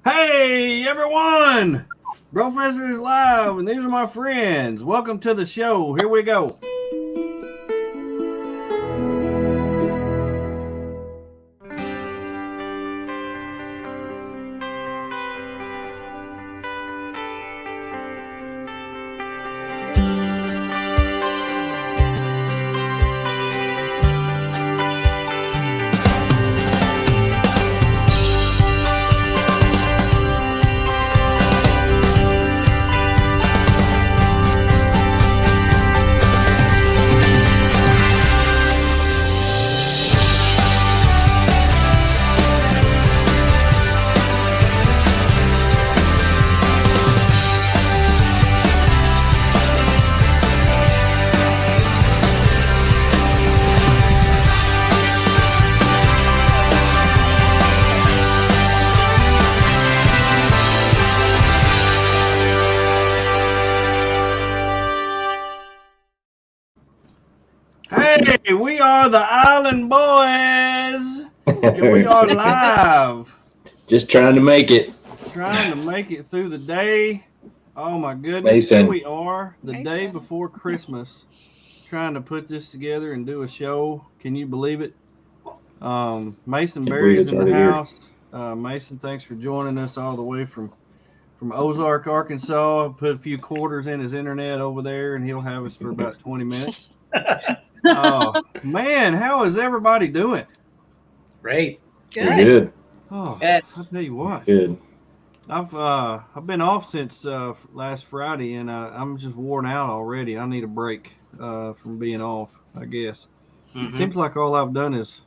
Hey everyone! Professor is live, and these are my friends. Welcome to the show. Here we go. Hey, we are the Island Boys, and we are live. Just trying to make it. Trying to make it through the day. Oh my goodness, Mason. Here we are, the day before Christmas, trying to put this together and do a show. Can you believe it? Mason Berry's in the house. Mason, thanks for joining us all the way from Ozark, Arkansas. Put a few quarters in his internet over there, and he'll have us for about 20 minutes. Oh man, how is everybody doing? Great. Good. Oh, I'll tell you what. Good. I've been off since last Friday, and I'm just worn out already. I need a break from being off, I guess. It seems like all I've done is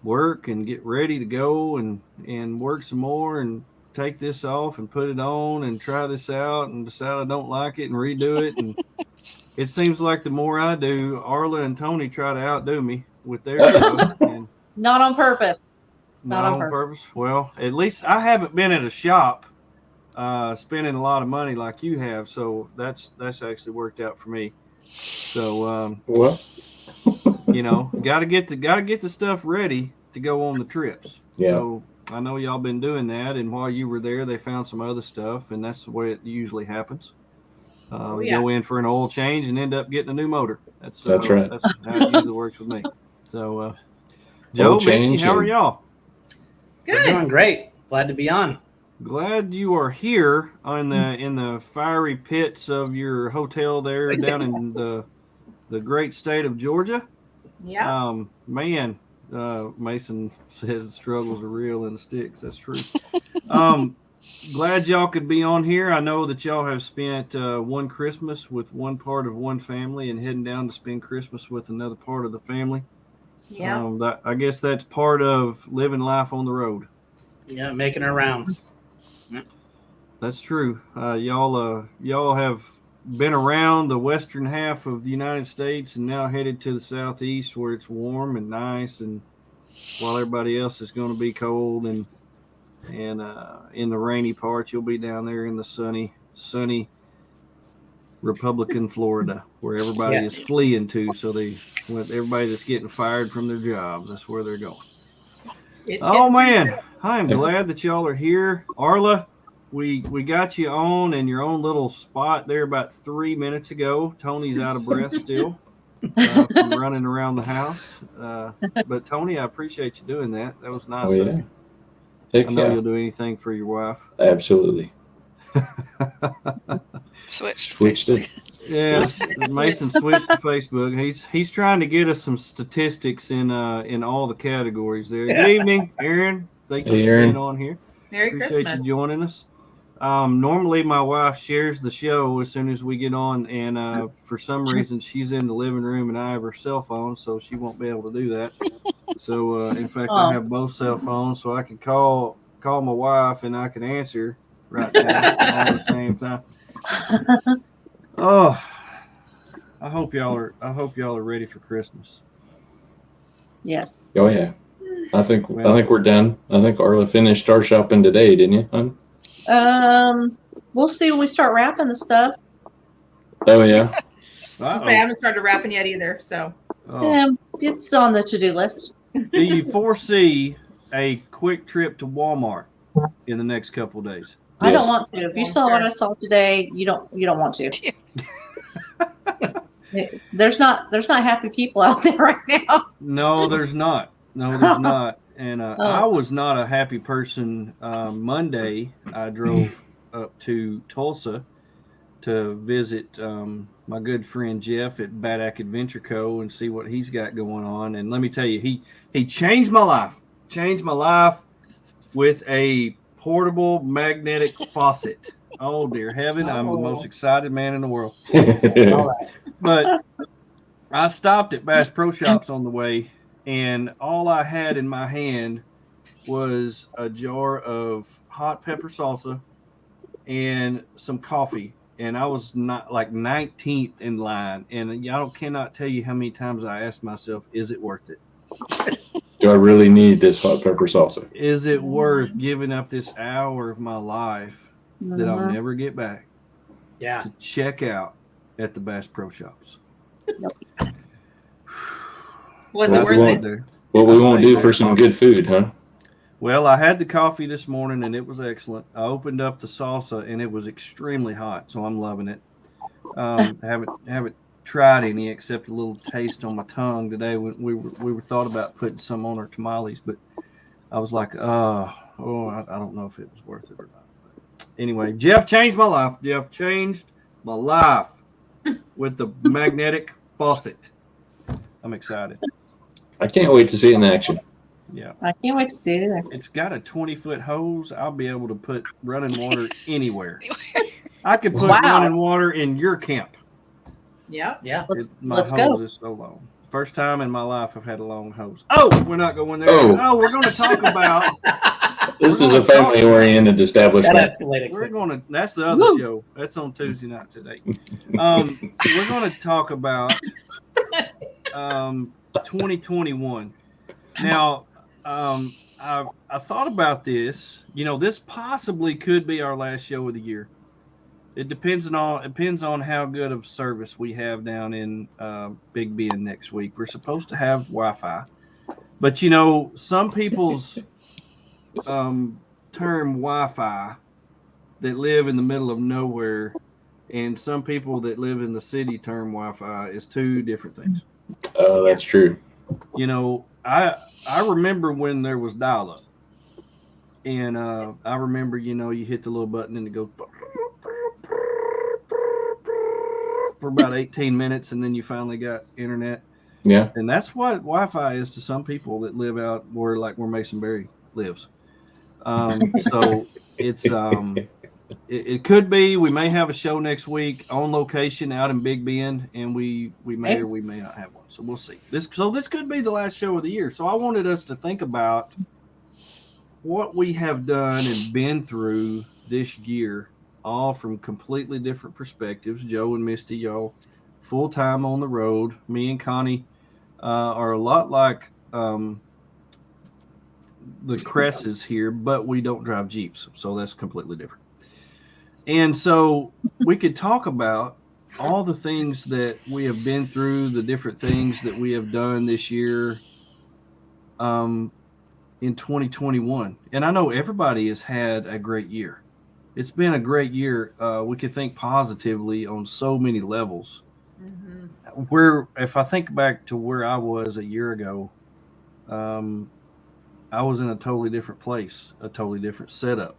work and get ready to go and work some more and take this off and put it on and try this out and decide I don't like it and redo it. And it seems like the more I do, Arla and Tony try to outdo me with their stuff. And not on purpose. Not on purpose. Well, at least I haven't been at a shop spending a lot of money like you have, so that's actually worked out for me. So gotta get the stuff ready to go on the trips. Yeah. So I know y'all been doing that, and while you were there, they found some other stuff, and that's the way it usually happens. Go in for an oil change and end up getting a new motor. That's right. That's how it usually works with me. So, Joe, Misty, how are y'all? Good. We're doing great. Glad to be on. Glad you are here in the fiery pits of your hotel there down in the great state of Georgia. Yeah. Man, Mason says struggles are real in the sticks. That's true. Glad y'all could be on here. I know that y'all have spent one Christmas with one part of one family and heading down to spend Christmas with another part of the family. Yeah. I guess that's part of living life on the road. Yeah, making our rounds. That's true. Y'all have been around the western half of the United States and now headed to the southeast where it's warm and nice, and while everybody else is going to be cold and in the rainy parts, you'll be down there in the sunny Republican Florida, where everybody is fleeing to. So everybody that's getting fired from their jobs, that's where they're going. Oh man, I am glad that y'all are here. Arla, we got you on in your own little spot there about 3 minutes ago. Tony's out of breath still from running around the house. But Tony, I appreciate you doing that. That was nice of you. I know you'll do anything for your wife. Absolutely. Switched it. Yes, Mason switched to Facebook. He's trying to get us some statistics in all the categories there. Good evening, Aaron. Thank you for being on here. Merry Appreciate Christmas. you joining us. Normally my wife shares the show as soon as we get on, and for some reason she's in the living room and I have her cell phone, so she won't be able to do that. So in fact, I have both cell phones, so I can call my wife and I can answer right now all at the same time. Oh, I hope y'all are ready for Christmas. Yes. Oh yeah. I think we're done. I think Arla finished our shopping today, didn't you, hon? We'll see when we start wrapping the stuff. Oh yeah. I haven't started wrapping yet either, so. It's on the to-do list. Do you foresee a quick trip to Walmart in the next couple of days. I don't Yes. want to. If you saw what I saw today, you don't want to. There's not happy people out there right now. No, there's not. No, there's not. And I Oh. was not a happy person. Monday, I drove up to Tulsa to visit my good friend Jeff at Badack Adventure Co. and see what he's got going on. And let me tell you, he changed my life. Changed my life with a portable magnetic faucet. Oh dear heaven! I'm the most excited man in the world. But I stopped at Bass Pro Shops on the way, and all I had in my hand was a jar of hot pepper salsa and some coffee. And I was not like 19th in line. And y'all cannot tell you how many times I asked myself, is it worth it? Do I really need this hot pepper salsa? Is it worth giving up this hour of my life that I'll never get back Yeah. to check out at the Bass Pro Shops? Was Well, it worth it? There. What we won't do for some good food, huh? Well, I had the coffee this morning and it was excellent. I opened up the salsa and it was extremely hot, so I'm loving it. Haven't tried any except a little taste on my tongue today. We were thought about putting some on our tamales, but I was like, I don't know if it was worth it or not. But anyway, Jeff changed my life. Jeff changed my life with the magnetic faucet. I'm excited. I can't wait to see it in action. Yeah. I can't wait to see it either. It's got a 20-foot hose. I'll be able to put running water anywhere. I could put running water in your camp. Yep. Yeah. My Let's hose go. is so long. First time in my life I've had a long hose. Oh, we're not going there. Oh. Oh, we're going to talk about. This is a family-oriented That establishment. escalated We're quick. going to. That's the other show. That's on Tuesday night today. We're going to talk about 2021. Now, I thought about this. You know, this possibly could be our last show of the year. It depends on how good of service we have down in Big Bend next week. We're supposed to have Wi-Fi, but you know, some people's term Wi-Fi that live in the middle of nowhere, and some people that live in the city term Wi-Fi is two different things. Oh, that's true. You know, I remember when there was dial-up, and I remember, you know, you hit the little button and it goes for about 18 minutes, and then you finally got internet. Yeah. And that's what Wi-Fi is to some people that live out where Masonberry lives. So it's it could be we may have a show next week on location out in Big Bend, and we may or we may not have one. So we'll see. This could be the last show of the year. So I wanted us to think about what we have done and been through this year, all from completely different perspectives. Joe and Misty, y'all full time on the road. Me and Connie are a lot like the Cresses here, but we don't drive Jeeps, so that's completely different. And so we could talk about all the things that we have been through, the different things that we have done this year in 2021. And I know everybody has had a great year. It's been a great year. We could think positively on so many levels. Where, if I think back to where I was a year ago, I was in a totally different place, a totally different setup.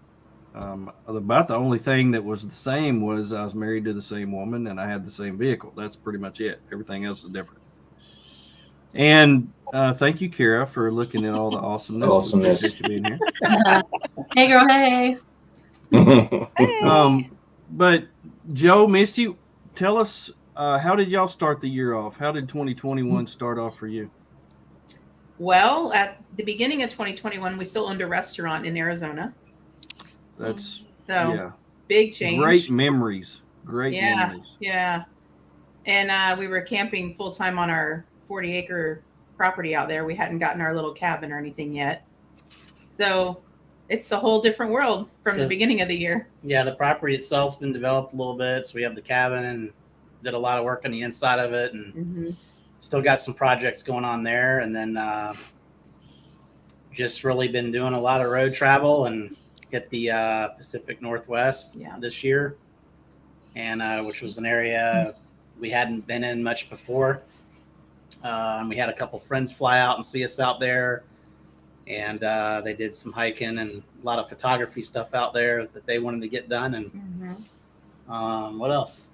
About the only thing that was the same was I was married to the same woman and I had the same vehicle. That's pretty much it. Everything else is different. And thank you, Kara, for looking at all the awesomeness. Awesomeness. Appreciate you being here. Hey, girl, hey. But Joe, Misty, tell us, how did y'all start the year off? How did 2021 start off for you? Well, at the beginning of 2021, we still owned a restaurant in Arizona. That's Big change. Great memories. Memories. Yeah. And we were camping full time on our 40-acre property out there. We hadn't gotten our little cabin or anything yet. So it's a whole different world from the beginning of the year. Yeah, the property itself's been developed a little bit. So we have the cabin and did a lot of work on the inside of it, and still got some projects going on there. And then just really been doing a lot of road travel and hit the Pacific Northwest this year, and which was an area we hadn't been in much before. And we had a couple friends fly out and see us out there, and they did some hiking and a lot of photography stuff out there that they wanted to get done. And what else?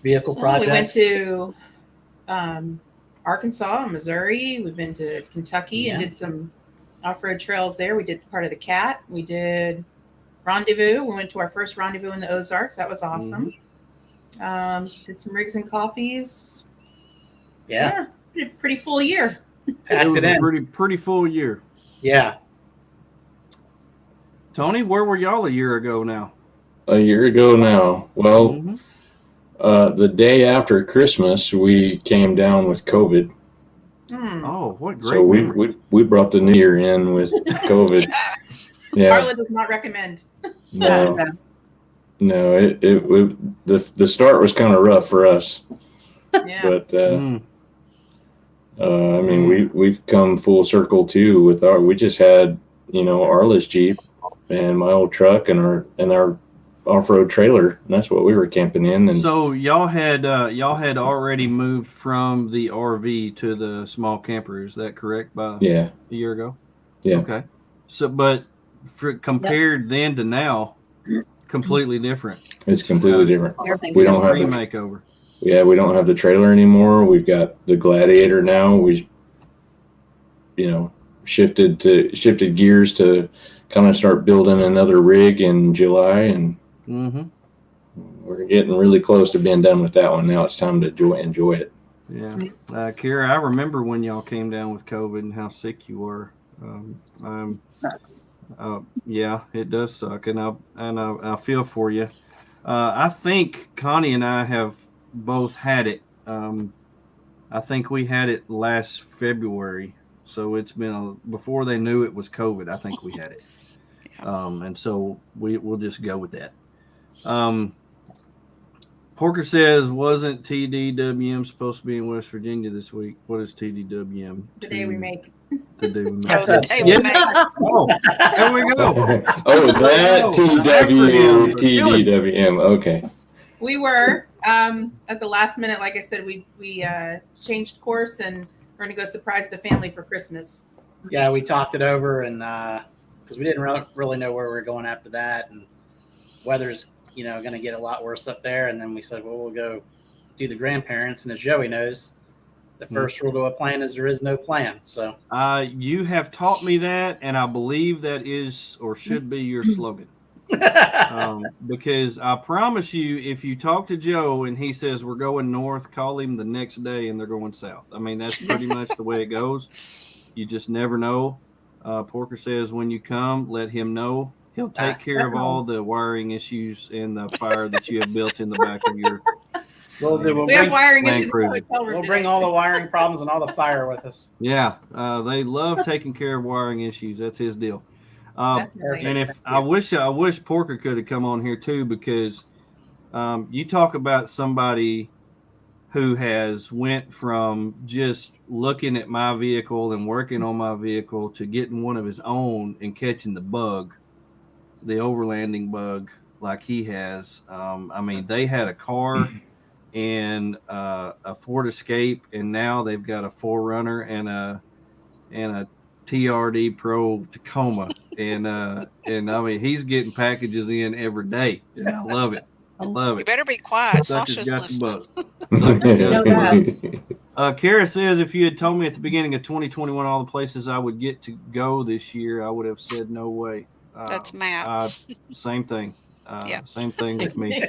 Vehicle projects. We went to Arkansas and Missouri. We've been to Kentucky and did some off-road trails there. We did part of the CAT. We did Rendezvous. We went to our first rendezvous in the Ozarks. That was awesome. Did some rigs and coffees. Yeah, pretty full year. It was a pretty full year. Yeah. Tony, where were y'all a year ago now? A year ago now. Well, the day after Christmas, we came down with COVID. Oh, what great! So we brought the new year in with COVID. Carla does not recommend. No, the start was kind of rough for us. Yeah. But I mean, we've come full circle too with we just had, Arla's Jeep and my old truck and our off-road trailer, and that's what we were camping in. And so y'all had already moved from the RV to the small camper, is that correct? A year ago. Yeah. Okay. So, but compared then to now, completely different. It's completely different. Everything's We don't have a makeover. Yeah, we don't have the trailer anymore. We've got the Gladiator now. We, shifted gears to kind of start building another rig in July, and we're getting really close to being done with that one. Now it's time to enjoy it. Yeah, Kara, I remember when y'all came down with COVID and how sick you were. Sucks. Yeah, it does suck, and I feel for you. I think Connie and I have both had it. I think we had it last February, so it's been before they knew it was COVID. I think we had it, and so we'll just go with that. Porker says, wasn't TDWM supposed to be in West Virginia this week? What is TDWM? The day we make. The day we make. The day we make. Oh, there we go. That TDWM. Okay. We were at the last minute, like I said, we changed course and we're going to go surprise the family for Christmas. Yeah, we talked it over, and because we didn't really know where we were going after that, and weather's going to get a lot worse up there. And then we said, well, we'll go do the grandparents. And as Joey knows, the first rule to a plan is there is no plan. So you have taught me that, and I believe that is or should be your slogan. Because I promise you, if you talk to Joe and he says we're going north, call him the next day and they're going south. I mean, that's pretty much the way it goes. You just never know. Porker says when you come, let him know. He'll take care of all the wiring issues and the fire that you have built in the back of your. We have wiring issues. We'll bring all the wiring problems and all the fire with us. Yeah, they love taking care of wiring issues. That's his deal. And I wish Porker could have come on here too, because you talk about somebody who has went from just looking at my vehicle and working on my vehicle to getting one of his own and catching the bug, the overlanding bug, like he has. I mean, they had a car and a Ford Escape, and now they've got a 4Runner and a TRD Pro Tacoma, and I mean, he's getting packages in every day, and I love it. You better be quiet. Sasha's listening. Kara says, if you had told me at the beginning of 2021 all the places I would get to go this year, I would have said no way. That's Matt. Same thing. Yeah. Same thing with me.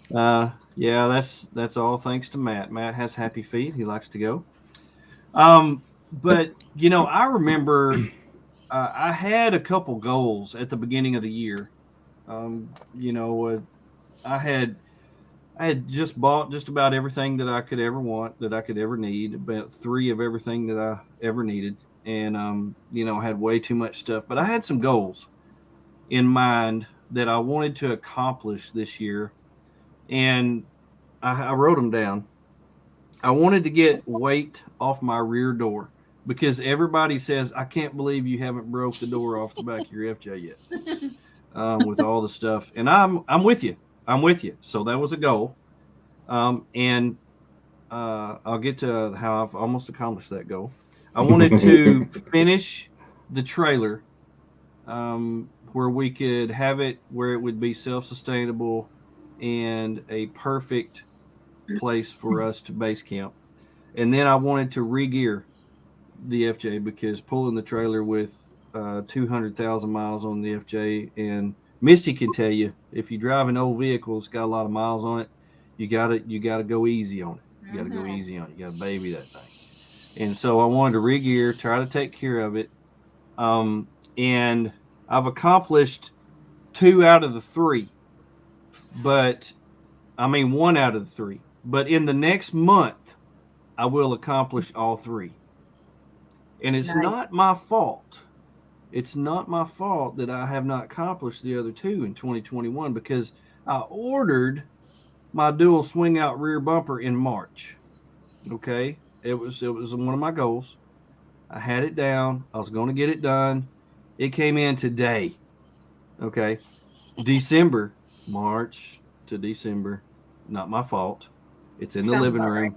Yeah, that's all thanks to Matt. Matt has happy feet. He likes to go. But I remember I had a couple goals at the beginning of the year. I had just bought just about everything that I could ever want, that I could ever need, about 3 of everything that I ever needed. And, I had way too much stuff, but I had some goals in mind that I wanted to accomplish this year. And I wrote them down. I wanted to get weight off my rear door. because everybody says, I can't believe you haven't broke the door off the back of your FJ yet with all the stuff. And I'm with you. I'm with you. So that was a goal. And I'll get to how I've almost accomplished that goal. I wanted to finish the trailer where we could have it where it would be self-sustainable and a perfect place for us to base camp. And then I wanted to re-gear the FJ because pulling the trailer with 200,000 miles on the FJ, and Misty can tell you, if you drive an old vehicle that's got a lot of miles on it, you gotta go easy on it. You gotta go easy on it. You gotta baby that thing. And so I wanted to re-gear, try to take care of it. And I've accomplished 2 out of the 3, but I mean 1 out of the 3. But in the next month, I will accomplish all 3. And it's not my fault. It's not my fault that I have not accomplished the other 2 in 2021 because I ordered my dual swing out rear bumper in March. Okay. It was one of my goals. I had it down. I was going to get it done. It came in today. Okay. March to December. Not my fault. It's in the living room.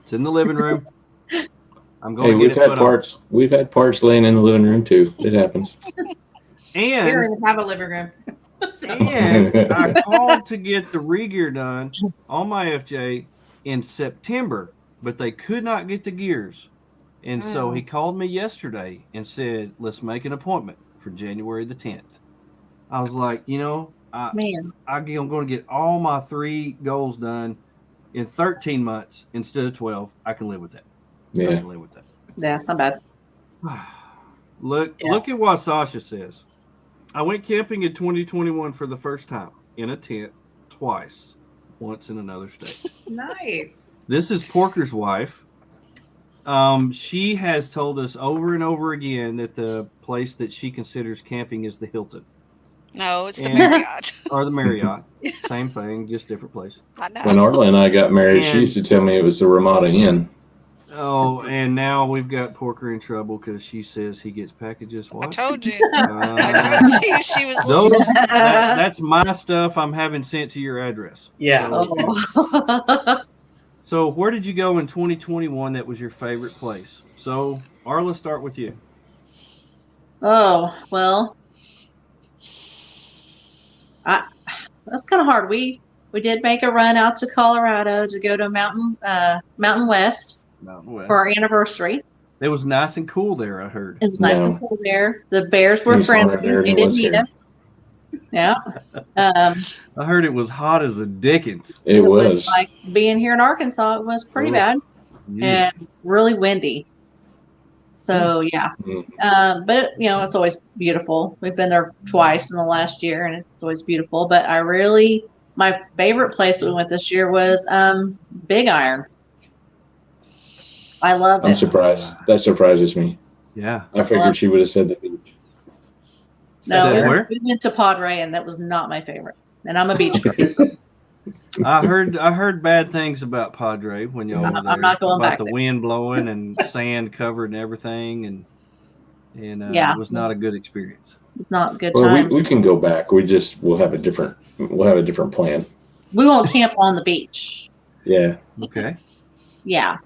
It's in the living room. I'm going to get it put on. We've had parts laying in the living room too. It happens. And we don't even have a living room. And I called to get the re-gear done on my FJ in September, but they could not get the gears. And so he called me yesterday and said, let's make an appointment for January the 10th. I was like, I'm going to get all my 3 goals done in 13 months instead of 12. I can live with that. Yeah. I can live with that. Yeah, it's not bad. Look at what Sasha says. I went camping in 2021 for the first time in a tent twice, once in another state. Nice. This is Porker's wife. She has told us over and over again that the place that she considers camping is the Hilton. No, it's the Marriott. Or the Marriott. Same thing, just different place. I know. When Arla and I got married, she used to tell me it was the Ramada Inn. Oh, and now we've got Porker in trouble because she says he gets packages. What? I told you. I told you she was that's my stuff I'm having sent to your address. Yeah. So where did you go in 2021 that was your favorite place? So, Arla, start with you. Oh, well, that's kind of hard. We did make a run out to Colorado to go to Mountain West for our anniversary. It was nice and cool there, I heard. It was nice and cool there. The bears were friendly. They didn't eat us. Yeah. I heard it was hot as the dickens. It was like being here in Arkansas. It was pretty bad and really windy. So yeah, but it's always beautiful. We've been there twice in the last year, and it's always beautiful. But my favorite place that we went this year was Big Iron. I loved it. I'm surprised. That surprises me. Yeah, I figured she would have said the beach. No, we went to Padre, and that was not my favorite. And I'm a beach girl. So. I heard bad things about Padre when y'all were there. I'm not going back about the wind blowing and sand covered and everything, and it was not a good experience. It's not good. Well, we can go back. We'll have a different plan. We won't camp on the beach. Yeah. Okay. Yeah,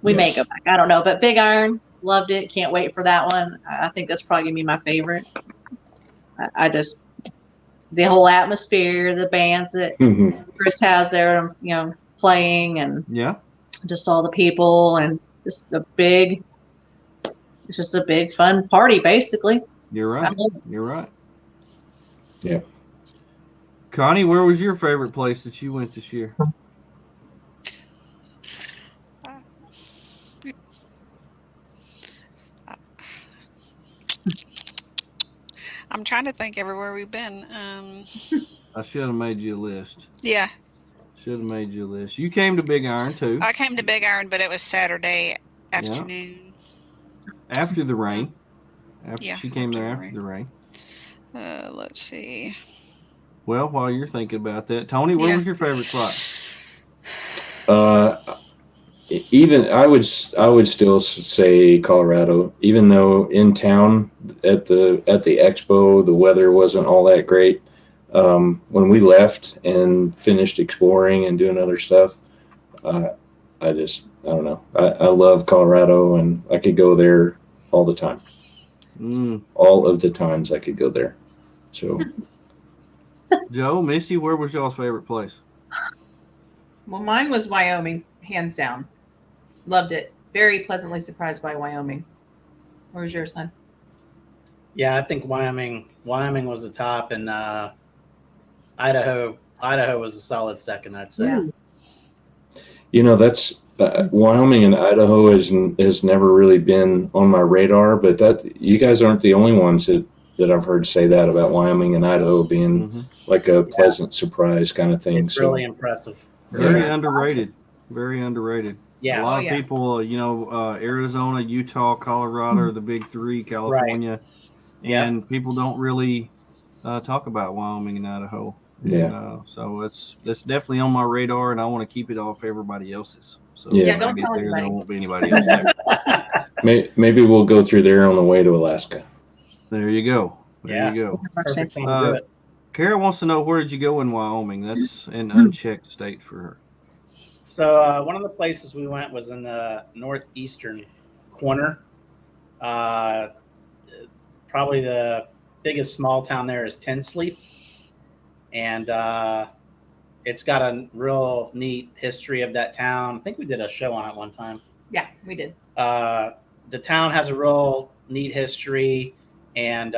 we may go back. I don't know, but Big Iron, loved it. Can't wait for that one. I think that's probably gonna be my favorite. I just the whole atmosphere, the bands that Chris has there, playing, and just all the people, and it's just a big fun party, basically. You're right. You're right. Yeah. Connie, where was your favorite place that you went this year? I'm trying to think everywhere we've been. I should have made you a list. Yeah. Should have made you a list. You came to Big Iron too. I came to Big Iron, but it was Saturday afternoon. After the rain. She came there after the rain. Let's see. Well, while you're thinking about that, Tony, what was your favorite spot? even I would still say Colorado, even though in town at the expo the weather wasn't all that great. When we left and finished exploring and doing other stuff, I don't know. I love Colorado, and I could go there all the time. All of the times I could go there. So, Joe, Misty, where was y'all's favorite place? Well, mine was Wyoming, hands down. Loved it. Very pleasantly surprised by Wyoming. Where was yours, son? Yeah, I think Wyoming was the top, and Idaho was a solid second, I'd say. Yeah. you know, that's Wyoming and Idaho has never really been on my radar, but that you guys aren't the only ones that I've heard say that about Wyoming and Idaho being like a pleasant surprise kind of thing. It's really impressive. Very underrated. Very underrated. Yeah. A lot of people, Arizona, Utah, Colorado are the big three, California. Right. And people don't really talk about Wyoming and Idaho. Yeah. So it's definitely on my radar, and I want to keep it off everybody else's. So don't tell anybody. There won't be anybody else there. Maybe we'll go through there on the way to Alaska. There you go. There you go. Perfect time to do it. Kara wants to know, where did you go in Wyoming? That's an unchecked state for her. So one of the places we went was in the northeastern corner. Probably the biggest small town there is Tensleep. And it's got a real neat history of that town. I think we did a show on it one time. Yeah, we did. The town has a real neat history, and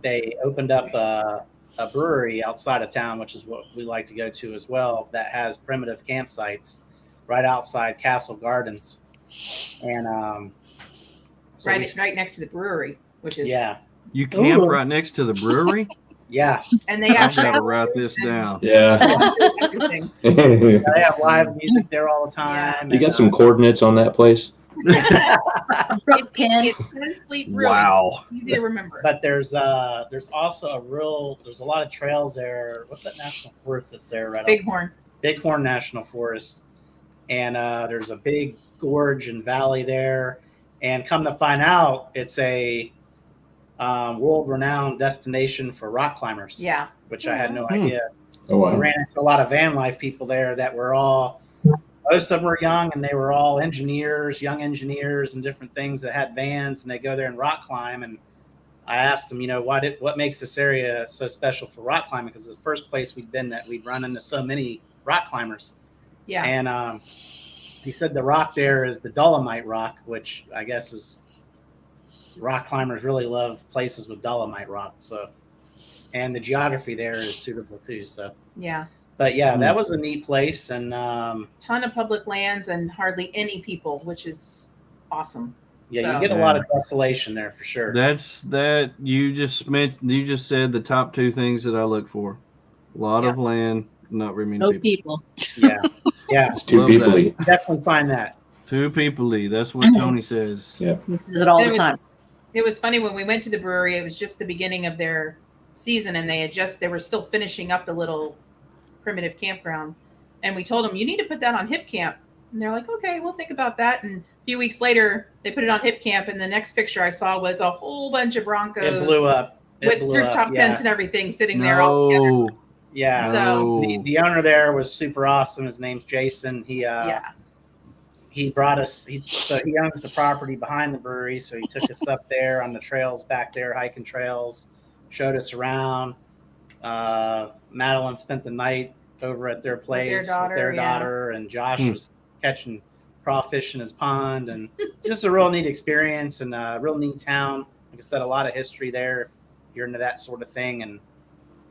they opened up a brewery outside of town, which is what we like to go to as well, that has primitive campsites right outside Castle Gardens. And right next to the brewery, which is... Yeah. You camp right next to the brewery? Yeah. And they have... I've got to write this down. Yeah. They have live music there all the time. You got some coordinates on that place? It's Tensleep Brewery. Wow. Easy to remember. But there's also there's a lot of trails there. What's that national forest that's there right Bighorn. Bighorn National Forest. And there's a big gorge and valley there. And come to find out, it's a world-renowned destination for rock climbers. Yeah. Which I had no idea. Oh, wow. We ran into a lot of van life people there that were all, most of them were young, and they were all young engineers and different things that had vans, and they go there and rock climb. And I asked them, what makes this area so special for rock climbing? Because it's the first place we'd been that we'd run into so many rock climbers. Yeah. And he said the rock there is the Dolomite rock, which I guess is rock climbers really love places with Dolomite rock. So, and the geography there is suitable too. So, yeah. But yeah, that was a neat place, and ton of public lands and hardly any people, which is awesome. Yeah, you get a lot of desolation there for sure. You just said the top two things that I look for: a lot of land, not very many people. Yeah, it's too people-y. Definitely find that. Too people-y. That's what Tony says. Yeah, he says it all the time. It was funny when we went to the brewery. It was just the beginning of their season, and they were still finishing up the little primitive campground, and we told them, you need to put that on Hip Camp, and they're like, okay, we'll think about that. And a few weeks later they put it on Hip Camp, and the next picture I saw was a whole bunch of Broncos. It blew up with rooftop tents and everything sitting there all together. Yeah. So the owner there was super awesome. His name's Jason. He brought us. He owns the property behind the brewery, so he took us up there on the trails back there, hiking trails, showed us around. Madeline spent the night over at their place with their daughter, and Josh was catching crawfish in his pond, and just a real neat experience and a real neat town. Like I said, a lot of history there if you're into that sort of thing. And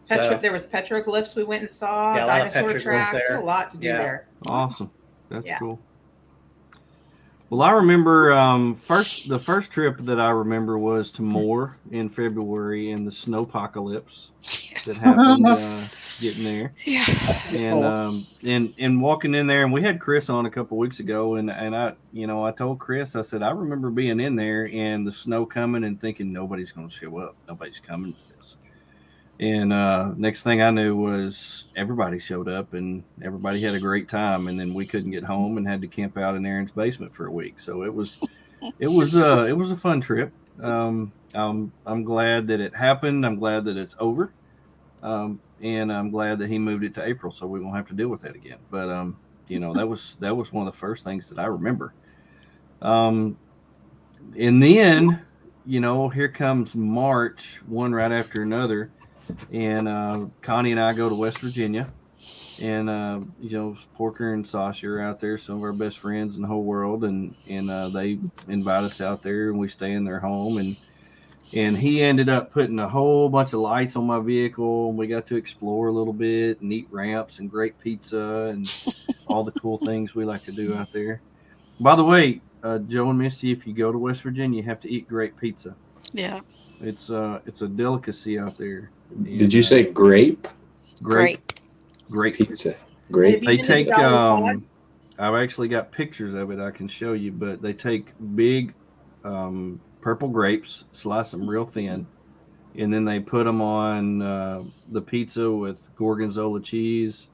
there was petroglyphs we went and saw, dinosaur tracks. There's a lot to do there. Awesome. That's cool. Well, I remember the first trip that I remember was to Moore in February in the snowpocalypse that happened getting there. Yeah. And walking in there, and we had Chris on a couple weeks ago, and I told Chris, I said, I remember being in there and the snow coming and thinking nobody's going to show up, nobody's coming to this. And next thing I knew was everybody showed up and everybody had a great time. And then we couldn't get home and had to camp out in Aaron's basement for a week. So it was a fun trip. I'm glad that it happened. I'm glad that it's over. And I'm glad that he moved it to April, so we won't have to deal with that again. But that was one of the first things that I remember. And then, here comes March, one right after another, and Connie and I go to West Virginia, and Porker and Sasha are out there, some of our best friends in the whole world, and they invite us out there, and we stay in their home, and he ended up putting a whole bunch of lights on my vehicle, and we got to explore a little bit, neat ramps and great pizza and all the cool things we like to do out there. By the way, Joe and Misty, if you go to West Virginia, you have to eat great pizza. Yeah. It's a delicacy out there. And, Did you say grape? Great Pizza. Great. Have you They been to take Jolly Spots? I've actually got pictures of it I can show you, but they take big purple grapes, slice them real thin, and then they put them on the pizza with gorgonzola cheese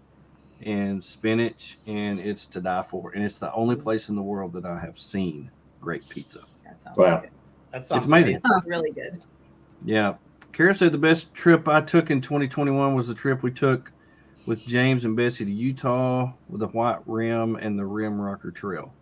and spinach, and it's to die for. And it's the only place in the world that I have seen great pizza. That sounds Wow. good. That sounds It's amazing. Sounds really good. Yeah. Kara said the best trip I took in 2021 was the trip we took with James and Bessie to Utah with the White Rim and the Rim Rocker Trail.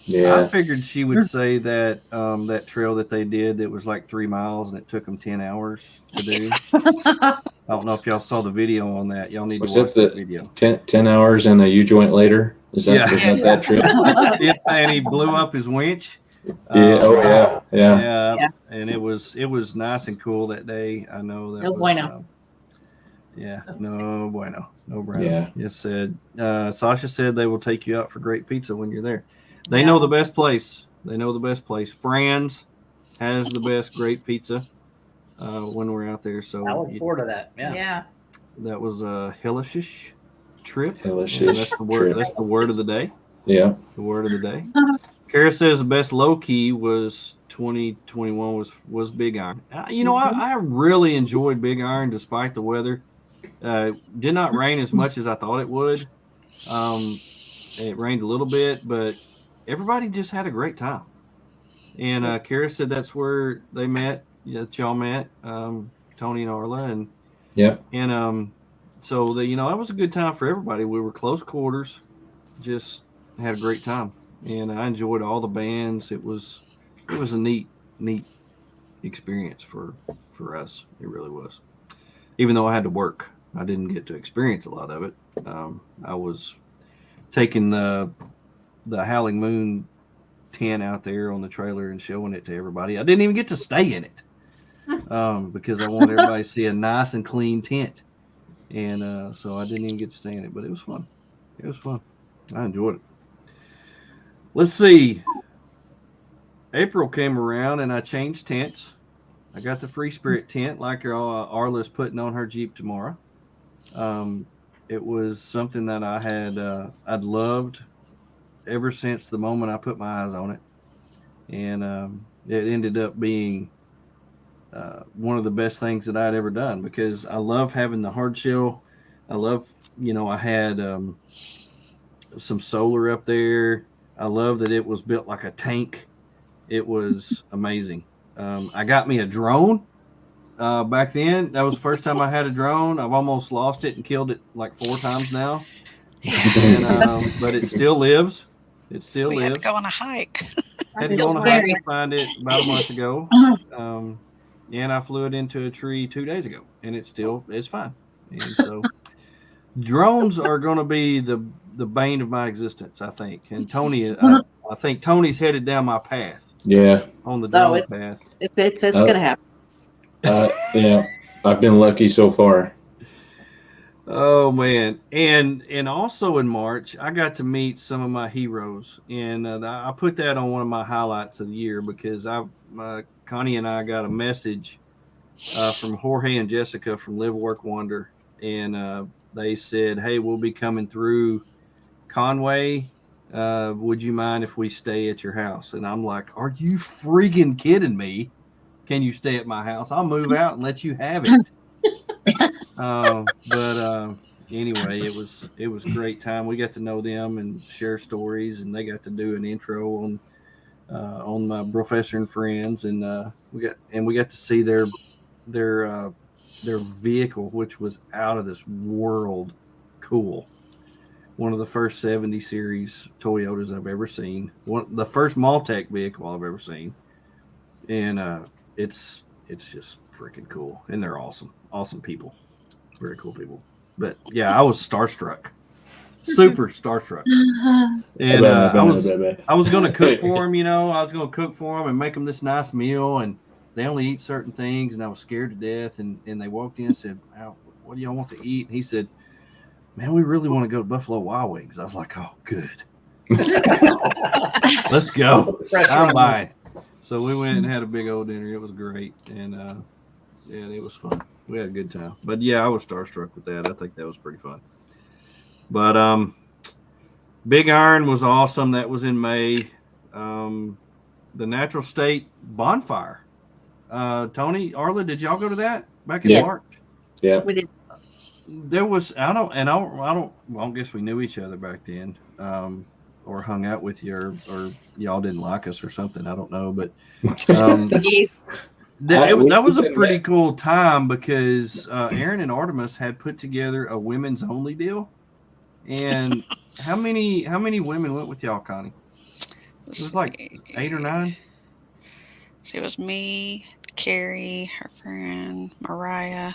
Yeah. I figured she would say that that trail that they did that was like 3 miles and it took them 10 hours to do. I don't know if y'all saw the video on that. Y'all need Was to watch that that video. 10 hours and a U-joint later? Is that, Yeah. is that trip? Yeah, and he blew up his winch. Yeah. Oh, yeah. Yeah, and it was nice and cool that day. I know that No was, bueno. No bueno. Yeah. Yes, said. Sasha said they will take you out for great pizza when you're there. They know the best place. Franz has the best great pizza when we're out there. So I look forward to that. Yeah. Yeah. that was a hellish trip. Hellish That's the word. trip. That's the word of the day. Yeah. The word of the day. Kara says the best low key was 2021 was Big Iron. I really enjoyed Big Iron despite the weather. Did not rain as much as I thought it would. It rained a little bit, but everybody just had a great time. And Kara said that's where they met. That y'all met, Tony and Arla, and so that was a good time for everybody. We were close quarters, just had a great time. And I enjoyed all the bands. It was a neat experience for us. It really was. Even though I had to work, I didn't get to experience a lot of it. I was taking the Howling Moon tent out there on the trailer and showing it to everybody. I didn't even get to stay in it because I want everybody to see a nice and clean tent. And so I didn't even get to stay in it, but it was fun. I enjoyed it. Let's see. April came around and I changed tents. I got the Free Spirit tent like Arla's putting on her Jeep tomorrow. It was something that I'd loved ever since the moment I put my eyes on it. And it ended up being one of the best things that I'd ever done because I love having the hard shell. I love, I had some solar up there. I love that it was built like a tank. It was amazing. I got me a drone back then. That was the first time I had a drone. I've almost lost it and killed it like 4 times now. And, but it still lives. It still We lives. had to go on a hike. Had to go on a hike to find it about a month ago. And I flew it into a tree 2 days ago, and it's fine. And so drones are going to be the bane of my existence, I think. And Tony, I think Tony's headed down my path. Yeah. On the drone path. It's going to happen. Yeah. I've been lucky so far. Oh man, and also in March, I got to meet some of my heroes, and I put that on one of my highlights of the year because Connie and I got a message from Jorge and Jessica from Live Work Wonder, and they said, "Hey, we'll be coming through Conway. Would you mind if we stay at your house?" And I'm like, "Are you freaking kidding me? Can you stay at my house? I'll move out and let you have it." But anyway, it was a great time. We got to know them and share stories, and they got to do an intro on my Professor and Friends, and we got to see their vehicle, which was out of this world cool. One of the first 70 series Toyotas I've ever seen. The first Maltec vehicle I've ever seen, and it's just freaking cool, and they're awesome people, very cool people. But yeah, I was starstruck, super starstruck, and I was going to cook for them. I was going to cook for them and make them this nice meal, and they only eat certain things, and I was scared to death. And they walked in and said, "What do y'all want to eat?" And he said, "Man, we really want to go to Buffalo Wild Wings." I was like, "Oh, good, let's go. I'm buying." So we went and had a big old dinner. It was great, and it was fun. We had a good time. But yeah, I was starstruck with that. I think that was pretty fun. But Big Iron was awesome. That was in May. The Natural State Bonfire. Tony, Arla, did y'all go to that back in March? Yeah, We did. There was I don't guess we knew each other back then, or hung out with you, or y'all didn't like us or something. I don't know, but that was a pretty cool time because Aaron and Artemis had put together a women's only deal. And how many women went with y'all, Connie? It was like 8 or 9. So it was me, Carrie, her friend, Mariah.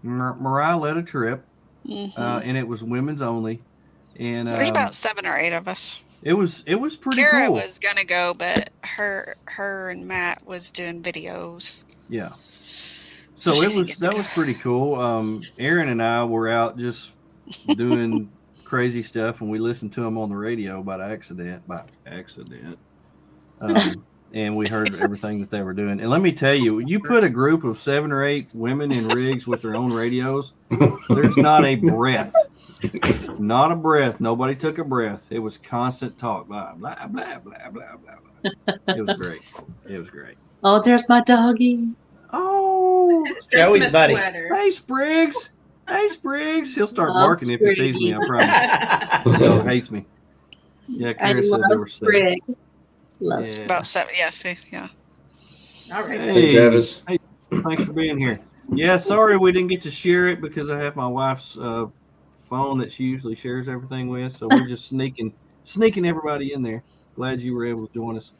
Mariah led a trip, Mm-hmm. and it was women's only. And There's about 7 or 8 of us. It was pretty Kara cool. was gonna go, but her and Matt was doing videos. Yeah. So that was pretty cool. Aaron and I were out just doing crazy stuff, and we listened to them on the radio by accident. And we heard everything that they were doing. And let me tell you, you put a group of 7 or 8 women in rigs with their own radios, there's not a breath. Not a breath. Nobody took a breath. It was constant talk. Blah, blah, blah, blah, blah, blah. It was great. It was great. Oh, there's my doggy. Oh, This is Joey's Christmas buddy. sweater. hey, Spriggs. Hey, Spriggs. He'll start barking if he sees me, I promise. He hates me. Yeah, I Kara said there were love 7. Sprig. Love Yeah. Sprig. About 7. Yeah, see, yeah. All right. Hey, Travis. Hey, thanks for being here. Yeah, sorry we didn't get to share it because I have my wife's phone that she usually shares everything with. So we're just sneaking everybody in there. Glad you were able to join us.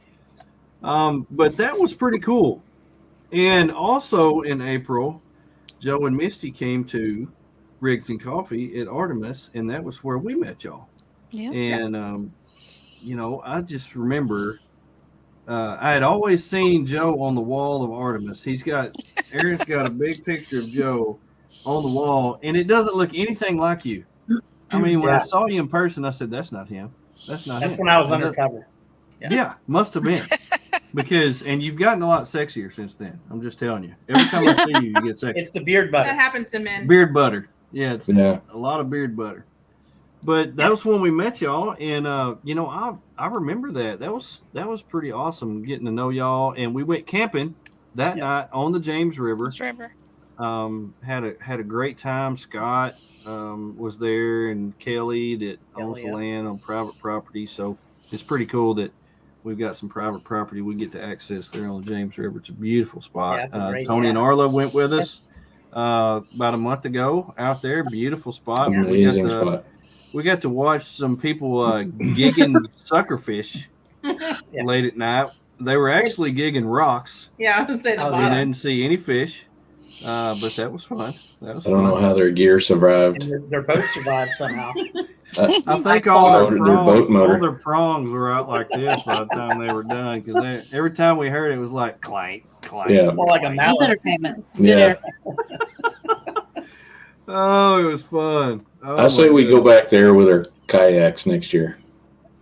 But that was pretty cool. And also in April, Joe and Misty came to Riggs and Coffee at Artemis, and that was where we met y'all. Yeah. And I just remember I had always seen Joe on the wall of Artemis. Aaron's got a big picture of Joe on the wall, and it doesn't look anything like you. I mean, when I saw you in person, I said, "That's not him. That's not him." That's when I was undercover. Yeah, must have been. And you've gotten a lot sexier since then. I'm just telling you. Every time I see you, you get sexier. It's the beard butter. That happens to men. Beard butter. Yeah, it's Yeah. a lot of beard butter. But that was when we met y'all, and I remember that. That was pretty awesome getting to know y'all. And we went camping that night on the James River. Trevor. Had a great time. Scott was there, and Kelly that owns the land on private property. So it's pretty cool that we've got some private property we get to access there on the James River. It's a beautiful spot. Yeah, it's a great Tony and spot. Arla went with us about a month ago out there. Beautiful spot. Amazing spot. We got to watch some people gigging suckerfish late at night. They were actually gigging rocks. Yeah, I would say the Oh, We bottom. didn't see any fish, but that was fun. I don't know how their gear survived. And their boat survived somehow. I think all Their boat motor. their prongs were out like this by the time they were done, because every time we heard it, it was like clank, clank. Yeah. It's more like a Good mallet. entertainment. Good Yeah. entertainment. Oh, it was fun. Oh, I say my we go God. back there with our kayaks next year.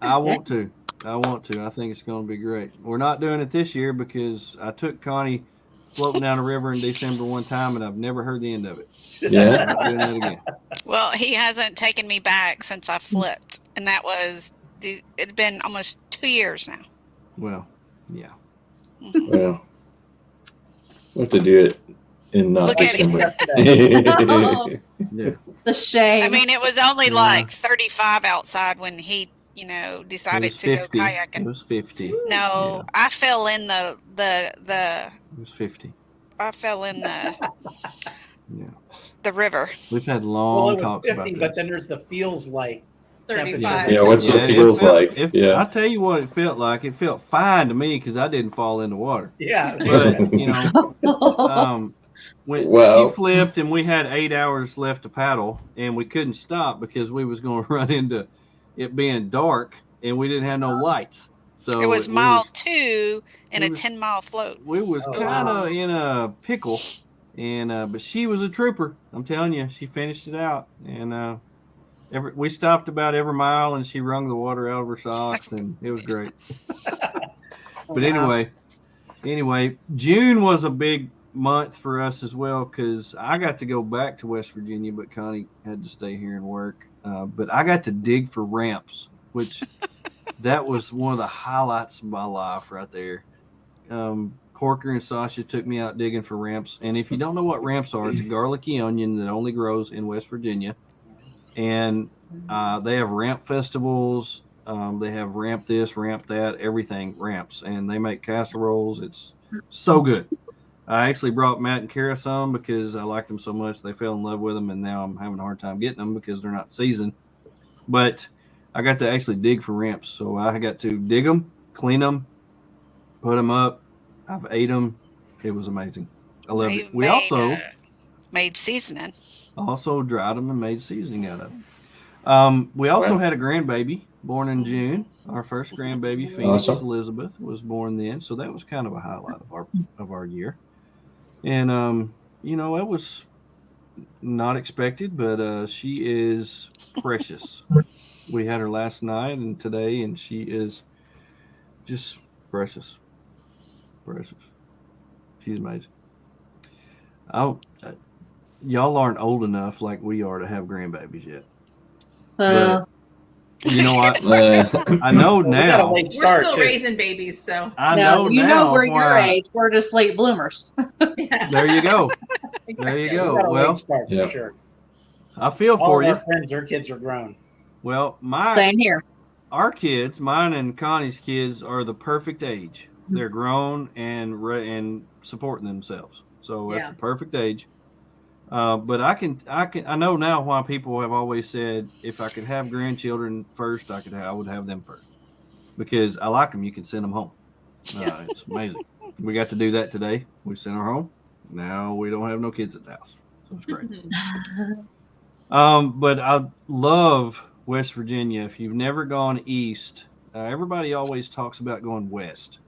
I want to. I think it's going to be great. We're not doing it this year because I took Connie floating down a river in December one time, and I've never heard the end of it. Yeah. Not doing that again. Well, he hasn't taken me back since I flipped, and that was it'd been almost 2 years now. Well, yeah. Mhm. Well, we'll have to do it in Look at him. December. Yeah. The shame. I mean, it was only Yeah. like 35 outside when he, It decided was to go 50. It kayaking. was 50. No, I fell in the It was 50. I fell in Yeah. the river. We've had Well, long it was talks 50, about this. but then there's the feels like 35. temperature. Yeah, what's Yeah, it feels like? Yeah. I'll tell you what it felt like. It felt fine to me because I didn't fall in the water. Yeah. But, when Well- she flipped and we had 8 hours left to paddle and we couldn't stop because we was going to run into it being dark and we didn't have no lights. So It was we mile was- 2 in we a was- 10-mile float. we was Oh, kind of wow. in a pickle, and but she was a trooper. I'm telling you, she finished it out, and we stopped about every mile, and she wrung the water out of her socks, and it was great. But anyway, June was a big month for us as well because I got to go back to West Virginia, but Connie had to stay here and work. But I got to dig for ramps, which that was one of the highlights of my life right there. Corker and Sasha took me out digging for ramps. And if you don't know what ramps are, it's a garlicky onion that only grows in West Virginia. And they have ramp festivals. They have ramp this, ramp that, everything ramps. And they make casseroles. It's so good. I actually brought Matt and Kara some because I liked them so much. They fell in love with them. And now I'm having a hard time getting them because they're not seasoned. But I got to actually dig for ramps. So I got to dig them, clean them, put them up. I've ate them. It was amazing. I loved it. We also made seasoning. Also dried them and made seasoning out of them. We also had a grandbaby born in June. Our first grandbaby, Phoenix Elizabeth, was born then. So that was kind of a highlight of our year. And, it was not expected, but she is precious. We had her last night and today, and she is just precious. She's amazing. Y'all aren't old enough like we are to have grandbabies yet. But you know what? I know now. We're still raising babies, so I know now. We're your age. We're just late bloomers. There you go. There you go. Well, start for sure. I feel for you. Our friends, their kids are grown. Well, same here. Our kids, mine and Connie's kids, are the perfect age. They're grown and supporting themselves. So that's the perfect age. But I know now why people have always said if I could have grandchildren first, I would have them first because I like them. You can send them home. It's amazing. We got to do that today. We sent her home. Now we don't have no kids at the house, so it's great. But I love West Virginia. If you've never gone east, everybody always talks about going west.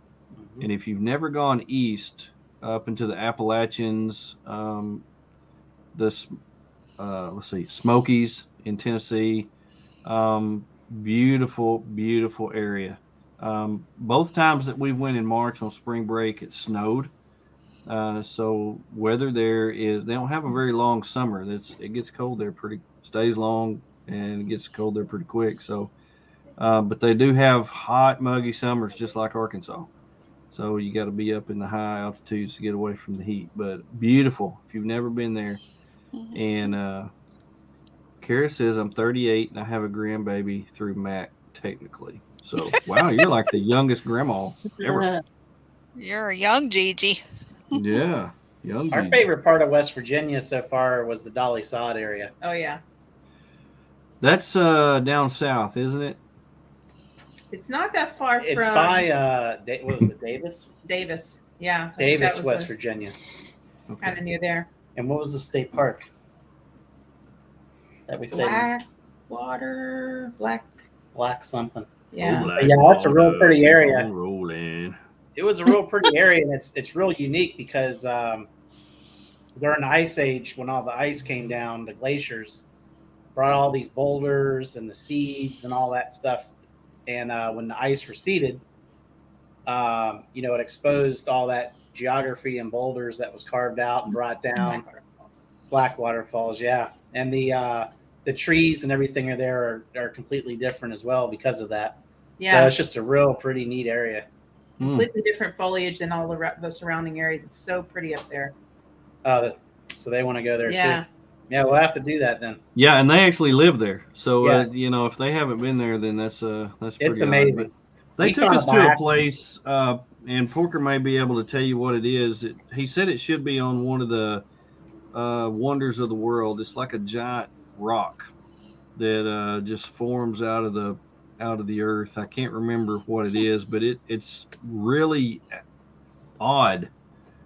And if you've never gone east up into the Appalachians, Smokies in Tennessee, beautiful, beautiful area. Both times that we went in March on spring break, it snowed. So weather there they don't have a very long summer. It gets cold there stays long and it gets cold there pretty quick. So, but they do have hot, muggy summers just like Arkansas. So you got to be up in the high altitudes to get away from the heat. But beautiful if you've never been there. And Kara says I'm 38 and I have a grandbaby through Mac technically. So wow, you're like the youngest grandma ever. You're a young Gigi. Yeah, young. Our favorite part of West Virginia so far was the Dolly Sod area. Oh yeah, that's down south, isn't it? It's not that far from. It's by what was it, Davis? Davis, yeah. Davis, West Virginia. Kind of near there. And what was the state park that we stayed in? Black something. Yeah. Yeah, that's a real pretty area. Rolling. It was a real pretty area, and it's real unique because during the Ice Age, when all the ice came down, the glaciers brought all these boulders and the seeds and all that stuff. And when the ice receded, it exposed all that geography and boulders that was carved out and brought down. Black waterfalls, yeah. And the trees and everything are completely different as well because of that. Yeah. So it's just a real pretty neat area. Completely different foliage than all the surrounding areas. It's so pretty up there. So they want to go there Yeah. too. Yeah, we'll have to do that then. Yeah, and they actually live there. So Yeah. if they haven't been there, then that's pretty It's odd. amazing. But they We took found us a to a back- place, and Porker may be able to tell you what it is. He said it should be on one of the wonders of the world. It's like a giant rock that just forms out of the earth. I can't remember what it is, but it's really odd,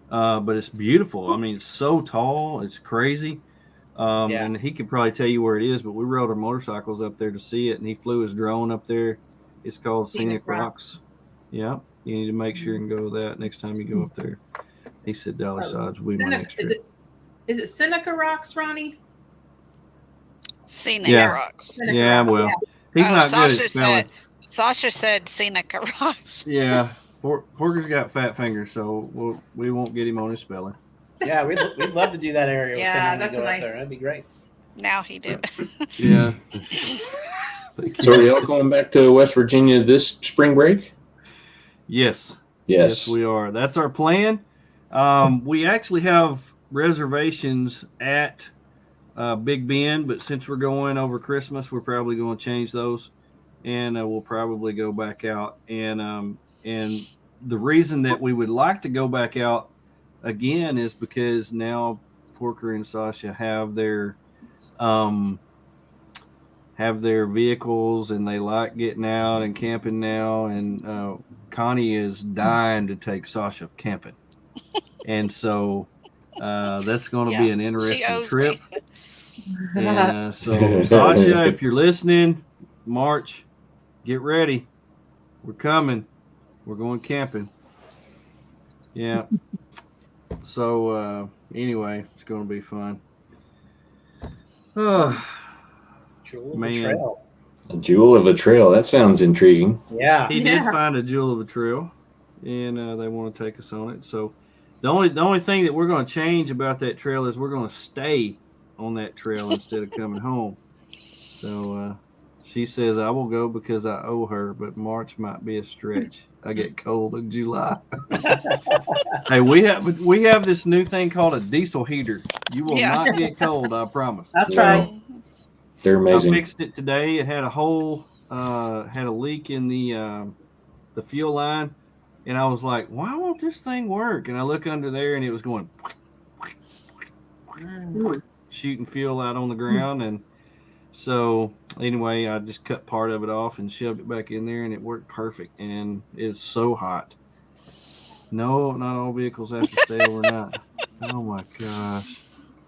but it's beautiful. I mean, it's so tall, it's crazy. Yeah. And he could probably tell you where it is, but we rode our motorcycles up there to see it, and he flew his drone up there. It's called Scenic Rocks. Yeah, you need to make sure and go with that next time you go up there. He said Dolly Sods will be my next trip. Is it Seneca Rocks, Ronnie? Scenic Yeah. Rocks. Seneca Yeah, Rocks, well, he's not good at spelling. Sasha said Scenic Rocks. Yeah, Porker's got fat fingers, so we won't get him on his spelling. Yeah, we'd love to do that area. with Yeah, him when we that's go a up nice- there. That'd be great. Now he did. Yeah. So are y'all going back to West Virginia this spring break? Yes. Yes. Yes, we are. That's our plan. We actually have reservations at Big Bend, but since we're going over Christmas, we're probably going to change those, and we'll probably go back out. And the reason that we would like to go back out again is because now Porker and Sasha have their vehicles, and they like getting out and camping now. And Connie is dying to take Sasha camping, and so that's going to be an interesting trip. And so Sasha, if you're listening, March, get ready. We're coming. We're going camping. Yeah. So anyway, it's going to be fun. Oh, Jewel of the Man. Trail. A jewel of a trail. That sounds intriguing. Yeah. he did find a jewel of a trail, and they want to take us on it. So the only thing that we're going to change about that trail is we're going to stay on that trail instead of coming home. So she says I will go because I owe her, but March might be a stretch. I get cold in July. Hey, we have this new thing called a diesel heater. You will not get cold, I promise. That's No. right. They're amazing. I fixed it today. It had a hole, had a leak in the fuel line, and I was like, "Why won't this thing work?" And I look under there, and it was going shooting fuel out on the ground. And so anyway, I just cut part of it off and shoved it back in there, and it worked perfect. And it's so hot. No, not all vehicles have to stay overnight. Oh my gosh!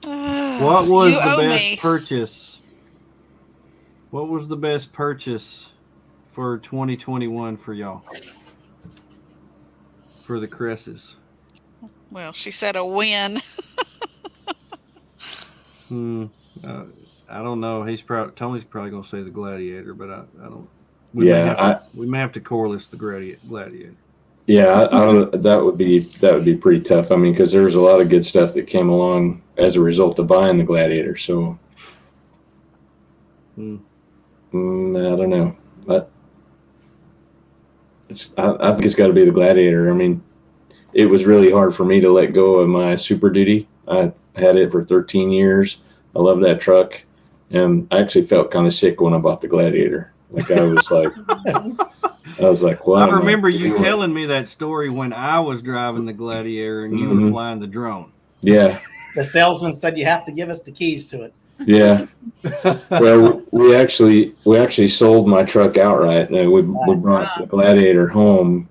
What was You the owe best me. purchase? What was the best purchase for 2021 for y'all? For the Cresses? Well, she said a win. I don't know. Tony's probably gonna say the Gladiator, but I don't. We may have to correlate the Gladiator. Yeah, that would be pretty tough. I mean, because there's a lot of good stuff that came along as a result of buying the Gladiator. So I don't know. But I think it's got to be the Gladiator. I mean, it was really hard for me to let go of my Super Duty. I had it for 13 years. I love that truck, and I actually felt kind of sick when I bought the Gladiator. Like I was like, what? I remember you telling me that story when I was driving the Gladiator and you were flying the drone. Yeah. The salesman said you have to give us the keys to it. Yeah. Well, we actually sold my truck outright. And we brought the Gladiator home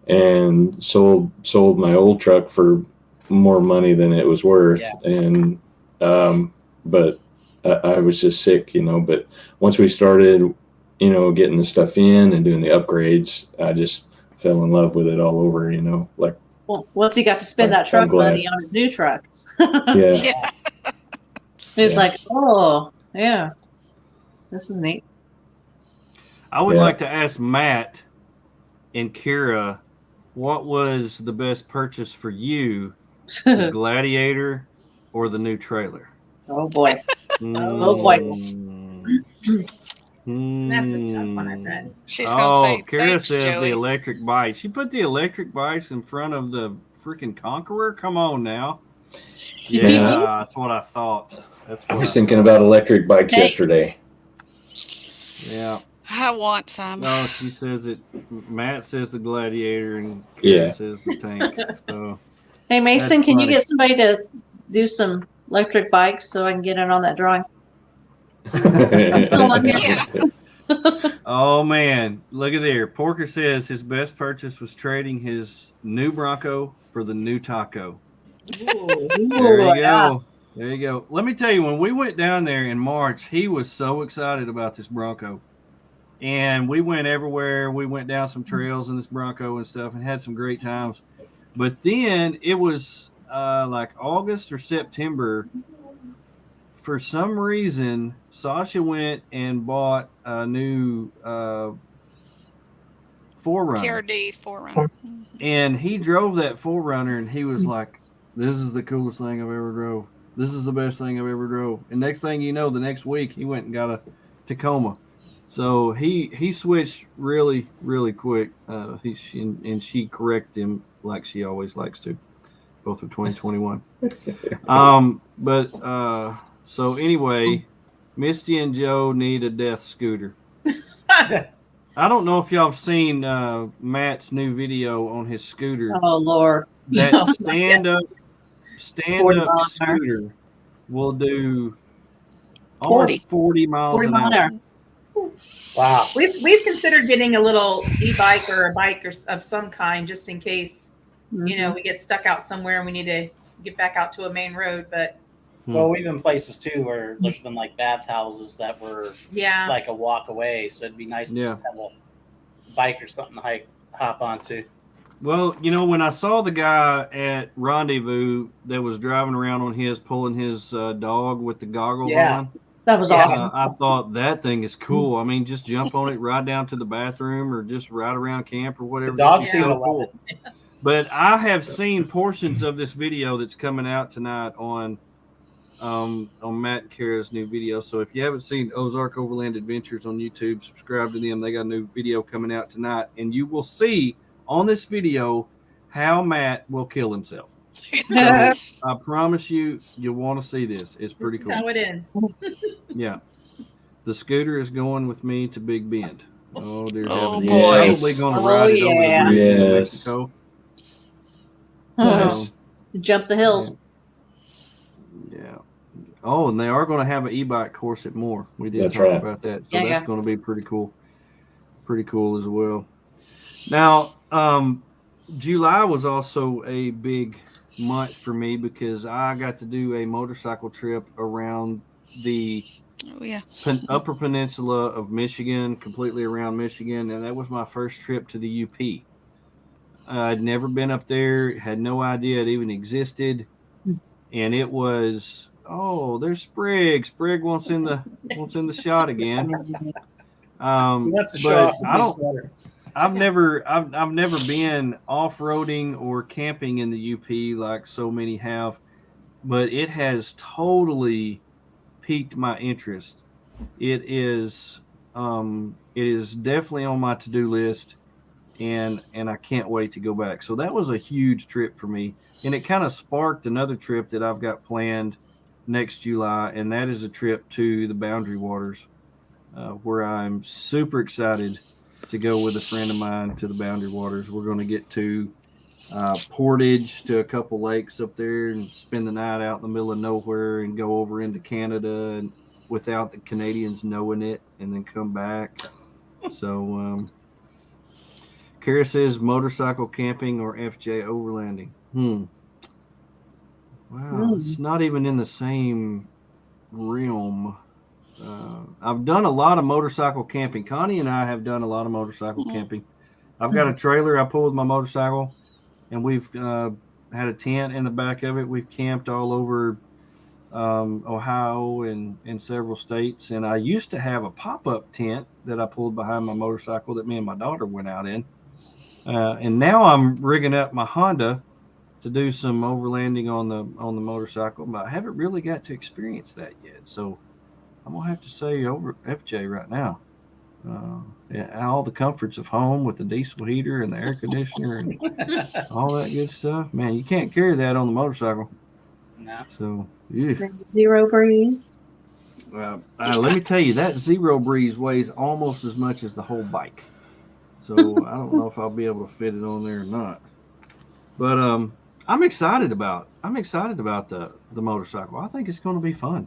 and sold my old truck for more money than it was worth. Yeah. And but I was just sick, But once we started, getting the stuff in and doing the upgrades, I just fell in love with it all over. Like. Well, once he got to spend that truck money on his new truck. Yeah. It's like, oh, yeah, this is neat. I would like to ask Matt and Kira, what was the best purchase for you, the Gladiator or the new trailer? Oh, boy. Oh, boy. That's a tough one, I bet. She's going to say, Kira thanks, says Joey. the electric bike. She put the electric bikes in front of the freaking Conqueror? Come on now. Yeah, that's what I thought. That's what I was thinking about electric bikes Hey. yesterday. Yeah. I want some. No, she says it. Matt says the Gladiator, and Yeah. Kara says the tank. So Hey Mason, That's can you funny. get somebody to do some electric bikes so I can get in on that drawing? still on here. Yeah. Oh man, look at there. Porker says his best purchase was trading his new Bronco for the new Taco. Ooh. There you yeah. go. There you go. Let me tell you, when we went down there in March, he was so excited about this Bronco. And we went everywhere. We went down some trails in this Bronco and stuff and had some great times. But then it was like August or September. For some reason, Sasha went and bought a new 4Runner. TRD 4Runner. And he drove that 4Runner and he was like, this is the coolest thing I've ever drove. This is the best thing I've ever drove. And next thing you know, the next week he went and got a Tacoma. So he switched really, really quick. She corrected him like she always likes to, both of 2021. So anyway, Misty and Joe need a death scooter. I don't know if y'all have seen Matt's new video on his scooter. Oh Lord. That stand up 40 mile an hour. scooter will do almost 40 miles 40 an mile an hour. hour. Wow. We've considered getting a little e-bike or a bike of some kind just in case, you know, we get stuck out somewhere and we need to get back out to a main road. But Well, we've been places too where there's been like bathhouses that were yeah, like a walk away. So it'd be nice to just have a bike or something to hop onto. Well, you know, when I saw the guy at Rendezvous that was driving around on his, pulling his dog with the goggles on, That was awesome. I thought that thing is cool. I mean, just jump on it, ride down to the bathroom, or just ride around camp or whatever. The dogs It's seem to so love cool. it. But I have seen portions of this video that's coming out tonight on Matt and Kara's new video. So if you haven't seen Ozark Overland Adventures on YouTube, subscribe to them. They got a new video coming out tonight, and you will see on this video how Matt will kill himself. So I promise you'll want to see this. It's pretty this cool. is how it ends. Yeah. The scooter is going with me to Big Bend. Oh, dear Oh, heaven. boy. He's probably going to Oh, ride it over yeah. the bridge in Yes. Mexico. Nice. Jump the hills. Yeah. Oh, and they are going to have an e-bike course at Moore. We did That's talk right. about that. So Yeah, that's yeah. going to be pretty cool. Pretty cool as well. Now, July was also a big month for me because I got to do a motorcycle trip around the Oh, yeah. Upper Peninsula of Michigan, completely around Michigan, and that was my first trip to the UP. I'd never been up there, had no idea it even existed, and it was there's Sprig. Sprig wants in the shot again. He wants to show But off the I new don't. sweater. I've never been off-roading or camping in the UP like so many have, but it has totally piqued my interest. It is definitely on my to-do list, and I can't wait to go back. So that was a huge trip for me, and it kind of sparked another trip that I've got planned next July, and that is a trip to the Boundary Waters, where I'm super excited to go with a friend of mine to the Boundary Waters. We're going to get to Portage, to a couple lakes up there, and spend the night out in the middle of nowhere and go over into Canada and without the Canadians knowing it, and then come back. So Kara says motorcycle camping or FJ overlanding. Wow, it's not even in the same realm. I've done a lot of motorcycle camping. Connie and I have done a lot of motorcycle camping. I've got a trailer I pull with my motorcycle, and we've had a tent in the back of it. We've camped all over Ohio and several states. And I used to have a pop-up tent that I pulled behind my motorcycle that me and my daughter went out in. And now I'm rigging up my Honda to do some overlanding on the motorcycle, but I haven't really got to experience that yet. So I'm gonna have to say over FJ right now. All the comforts of home with the diesel heater and the air conditioner and all that good stuff. Man, you can't carry that on the motorcycle. No. So, yeah. Zero breeze. Let me tell you, that Zero Breeze weighs almost as much as the whole bike. So I don't know if I'll be able to fit it on there or not. But I'm excited about the motorcycle. I think it's going to be fun.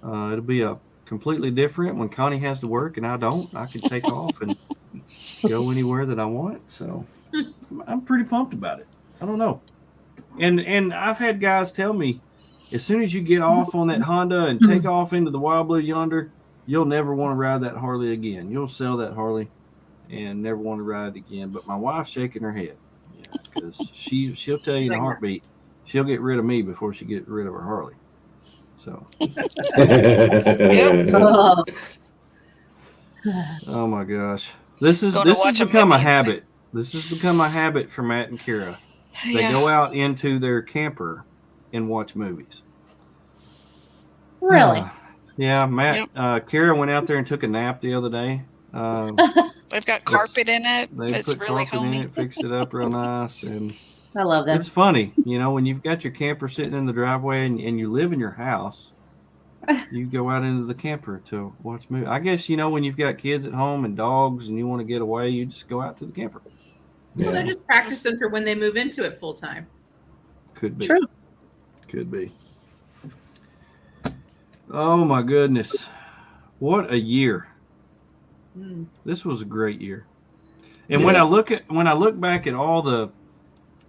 It'll be a completely different when Connie has to work and I don't. I can take off and go anywhere that I want. So I'm pretty pumped about it. I don't know. And I've had guys tell me, as soon as you get off on that Honda and take off into the Wild Blue Yonder, you'll never want to ride that Harley again. You'll sell that Harley and never want to ride it again. But my wife's shaking her head, because she'll tell you in a heartbeat, she'll get rid of me before she gets rid of her Harley. So, oh my gosh, this has become a habit. This has become a habit for Matt and Kara. They go out into their camper and watch movies. Really? Yeah, Matt. Kara went out there and took a nap the other day. They've got carpet in it. It's put really carpet homey. in it, fixed it up real nice, and I love them. it's funny, when you've got your camper sitting in the driveway and you live in your house, you go out into the camper to watch movies. I guess when you've got kids at home and dogs and you want to get away, you just go out to the camper. Well, they're just practicing for when they move into it full time. Could be. True. Could be. Oh my goodness. What a year. This was a great year. And when I look back at all the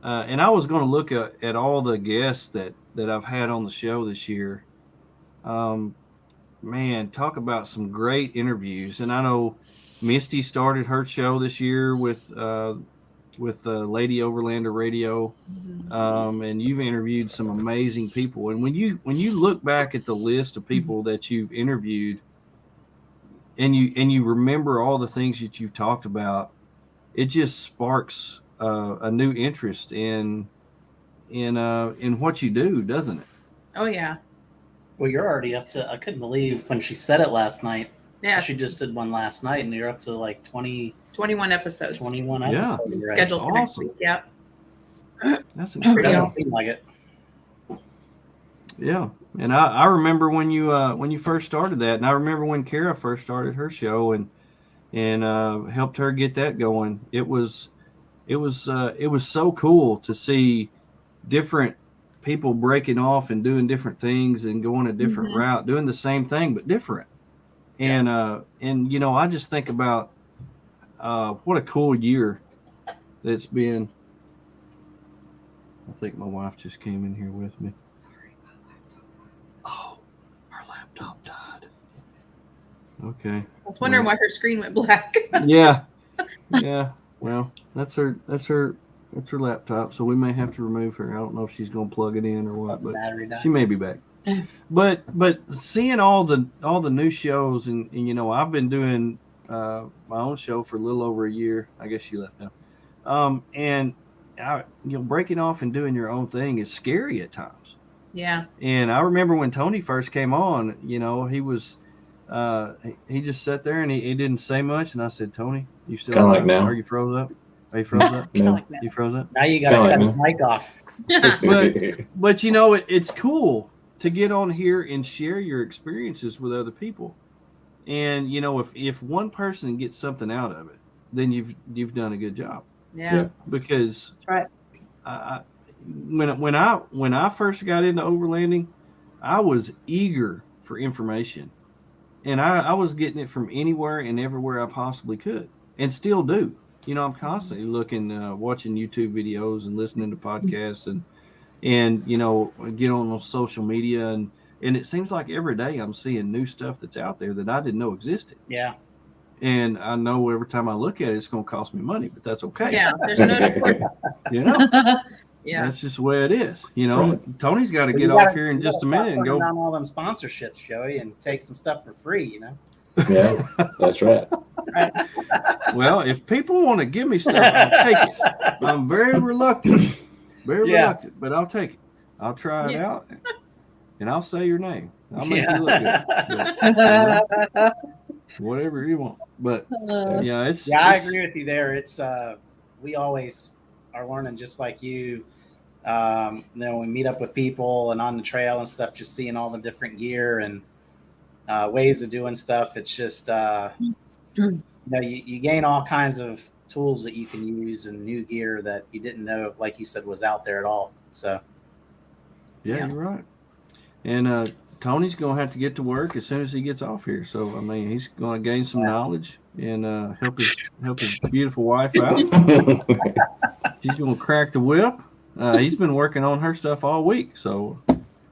and I was going to look at all the guests that I've had on the show this year. Man, talk about some great interviews. And I know Misty started her show this year with Lady Overlander Radio, and you've interviewed some amazing people. And when you look back at the list of people that you've interviewed, and you remember all the things that you've talked about, it just sparks a new interest in what you do, doesn't it? Oh yeah. Well, you're already up to. I couldn't believe when she said it last night. Yeah. She just did one last night, and you're up to like 21 episodes. 21 Yeah. episodes. Right? Scheduled for next week. Yeah. That's It incredible. doesn't seem like it. Yeah, and I remember when you first started that, and I remember when Kara first started her show and helped her get that going. It was so cool to see different people breaking off and doing different things and going a different route, doing the same thing but different. And I just think about what a cool year that's been. I think my wife just came in here with me. Oh, her laptop died. Okay. I was wondering why her screen went black. Yeah. Well, that's her laptop, so we may have to remove her. I don't know if she's going to plug it in or what, but she may be back. But seeing all the new shows, and I've been doing my own show for a little over a year. I guess she left now. And breaking off and doing your own thing is scary at times. Yeah. And I remember when Tony first came on, he was he just sat there and he didn't say much, and I said, Tony, you still Kinda alive? like now. Are you froze up? Are you froze up? No. You froze up? Now you got to cut Kinda the mic off. But it's cool to get on here and share your experiences with other people. And if one person gets something out of it, then you've done a good job. Yeah. Because That's right. when I first got into overlanding, I was eager for information, and I was getting it from anywhere and everywhere I possibly could, and still do. I'm constantly looking, watching YouTube videos and listening to podcasts, and get on social media, and it seems like every day I'm seeing new stuff that's out there that I didn't know existed. Yeah. And I know every time I look at it, it's going to cost me money, but that's okay. Yeah. There's no short. Yeah. That's just the way it is. Right. Tony's got to Well, get you gotta- off here in you just a gotta minute stop and go. putting on all them sponsorships, Joey, and take some stuff for free. Yeah, that's right. Well, if people want to give me stuff, I'll take it. I'm very reluctant, reluctant, but I'll take it. I'll try it out, and I'll say your name. I'll make you look good. But, whatever you want. But I agree with you there. It's we always are learning, just like you. We meet up with people and on the trail and stuff, just seeing all the different gear and ways of doing stuff. It's just, you gain all kinds of tools that you can use and new gear that you didn't know, like you said, was out there at all. So, yeah. You're right. And Tony's going to have to get to work as soon as he gets off here. So, I mean, he's going to gain some knowledge and help his beautiful wife out. She's going to crack the whip. He's been working on her stuff all week. So,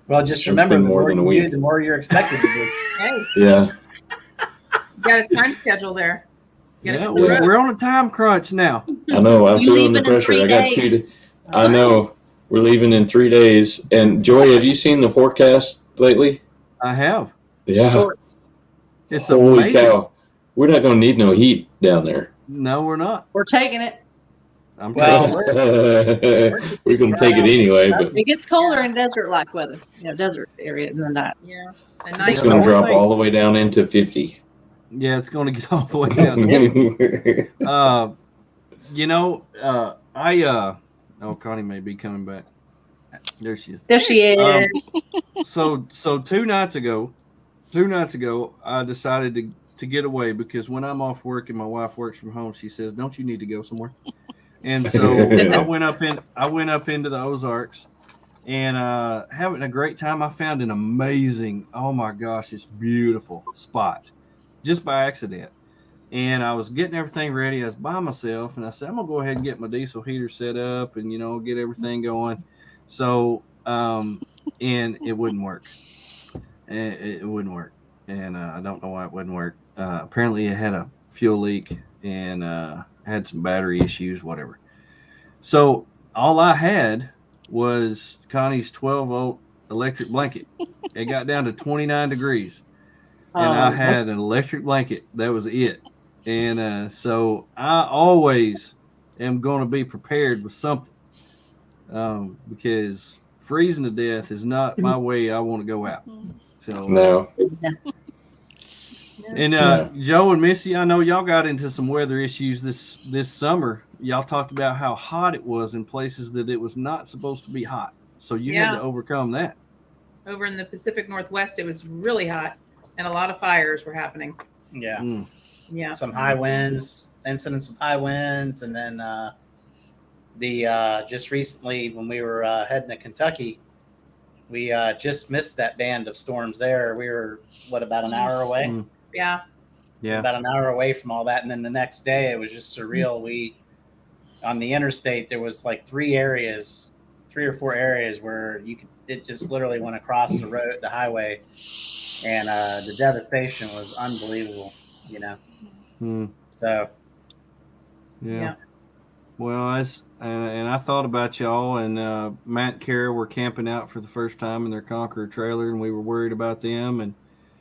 well, just remember, the more you do, the more you're expected to do. Hey, Yeah. you got a time schedule there. Yeah, we're on a time crunch now. I know. I'm You feeling the leaving in pressure. 3 I got days? 2 days. I know. We're leaving in 3 days. And Joy, have you seen the forecast lately? I have. Yeah. Shorts. It's Holy amazing. cow. We're not going to need no heat down there. No, we're not. We're taking it. I'm Well, telling we're going to take it anyway, but It gets colder in desert-like weather. Desert area in the night. Yeah. A it's nice going to Only drop thing- all the way down into 50. yeah, it's going to get all the way down. Connie may be coming back. There she is. There she is. So 2 nights ago, I decided to get away because when I'm off work and my wife works from home, she says, "Don't you need to go somewhere?" And so I went up into the Ozarks and having a great time. I found an amazing, oh my gosh, it's beautiful spot just by accident. And I was getting everything ready. I was by myself, and I said, "I'm gonna go ahead and get my diesel heater set up and get everything going." So and it wouldn't work. It wouldn't work, and I don't know why it wouldn't work. Apparently, it had a fuel leak and had some battery issues, whatever. So all I had was Connie's 12-volt electric blanket. It got down to 29 degrees, and I had an electric blanket. That was it. And so I always am going to be prepared with something because freezing to death is not my way I want to go out. So No. And Joe and Missy, I know y'all got into some weather issues this summer. Y'all talked about how hot it was in places that it was not supposed to be hot. So you had to overcome that. Over in the Pacific Northwest, it was really hot, and a lot of fires were happening. Yeah. Yeah. Some high winds, incidents with high winds, and then just recently when we were heading to Kentucky, we just missed that band of storms there. We were about an hour away? Yeah. About an hour away from all that, and then the next day it was just surreal. We on the interstate there was like 3 or 4 areas where it just literally went across the highway, and the devastation was unbelievable. So yeah. Well, and I thought about y'all, and Matt and Kara were camping out for the first time in their Conqueror trailer, and we were worried about them. And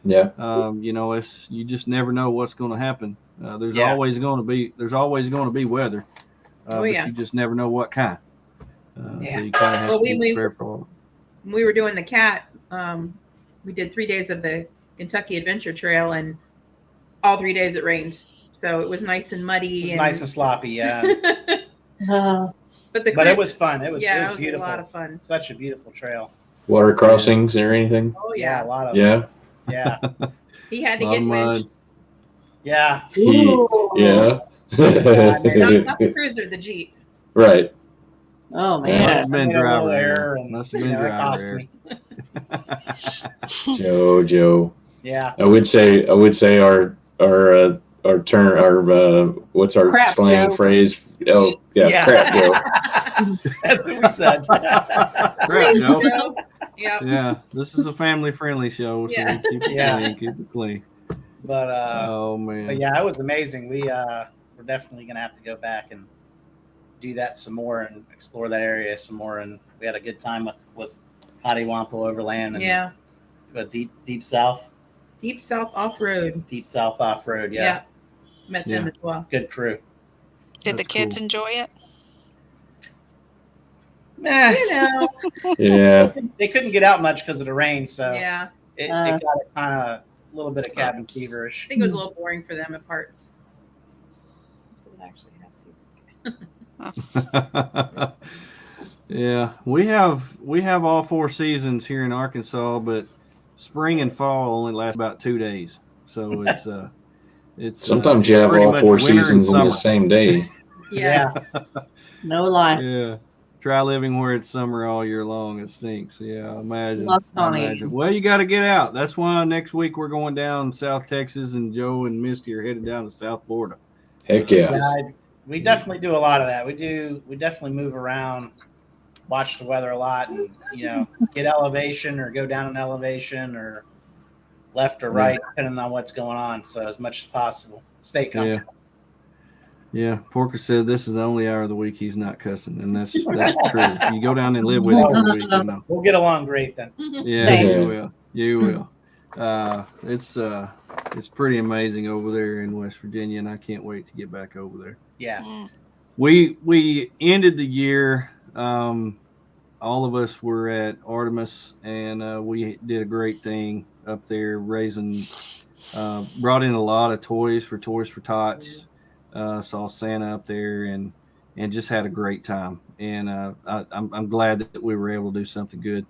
you just never know what's going to happen. There's always going to be weather, but you just never know what kind. So you kind of have to be prepared for all. When we were doing the cat, we did 3 days of the Kentucky Adventure Trail, and all 3 days it rained. So it was nice and muddy. It was nice and sloppy, yeah. But it was fun. It was beautiful. A lot of fun. Such a beautiful trail. Water crossings or anything? Oh yeah, a lot of Yeah. Yeah. He had to get winched. Yeah. Yeah. Not the cruiser, the Jeep. Right. Oh Must man. have been driver air error. and, Must have been driver Joe. Yeah. I would say our what's our Crap, slang Joe. phrase? Oh yeah, crap Joe. That's what we said. Crap, Joe. Yep. Yeah, this is a family-friendly show, so Yeah. we keep it clean, keep it clean. But Oh man. but yeah, it was amazing. We're definitely gonna have to go back and do that some more and explore that area some more. And we had a good time with Hottywampo Overland and Deep South. Deep South Offroad. Deep South Offroad, yeah. Met them as well. Good crew. Did the That's kids cool. enjoy it? Meh. Yeah. They couldn't get out much because of the rain, so Yeah. it got it kind of a little bit of cabin feverish. I think it was a little boring for them at parts. Did it actually have seasons? Yeah, we have all 4 seasons here in Arkansas, but spring and fall only last about 2 days. So it's Sometimes it's you have pretty all much 4 winter and seasons in summer. the same day. Yes. No lie. Yeah. Try living where it's summer all year long. It stinks. Yeah, imagine. Lost I Connie. imagine. Well, you got to get out. That's why next week we're going down South Texas, and Joe and Misty are headed down to South Florida. Heck yeah. We definitely do a lot of that. We definitely move around, watch the weather a lot, and get elevation or go down an elevation or left or right, depending on what's going on. So as much as possible, stay comfortable. Yeah, Porker said this is the only hour of the week he's not cussing, and that's true. If you go down and live with him for a week, you know. We'll get along great then. Yeah, Same. you will. It's pretty amazing over there in West Virginia, and I can't wait to get back over there. Yeah. We ended the year. All of us were at Artemis, and we did a great thing up there, raising. Brought in a lot of Toys for Tots. Saw Santa up there and just had a great time. And I'm glad that we were able to do something good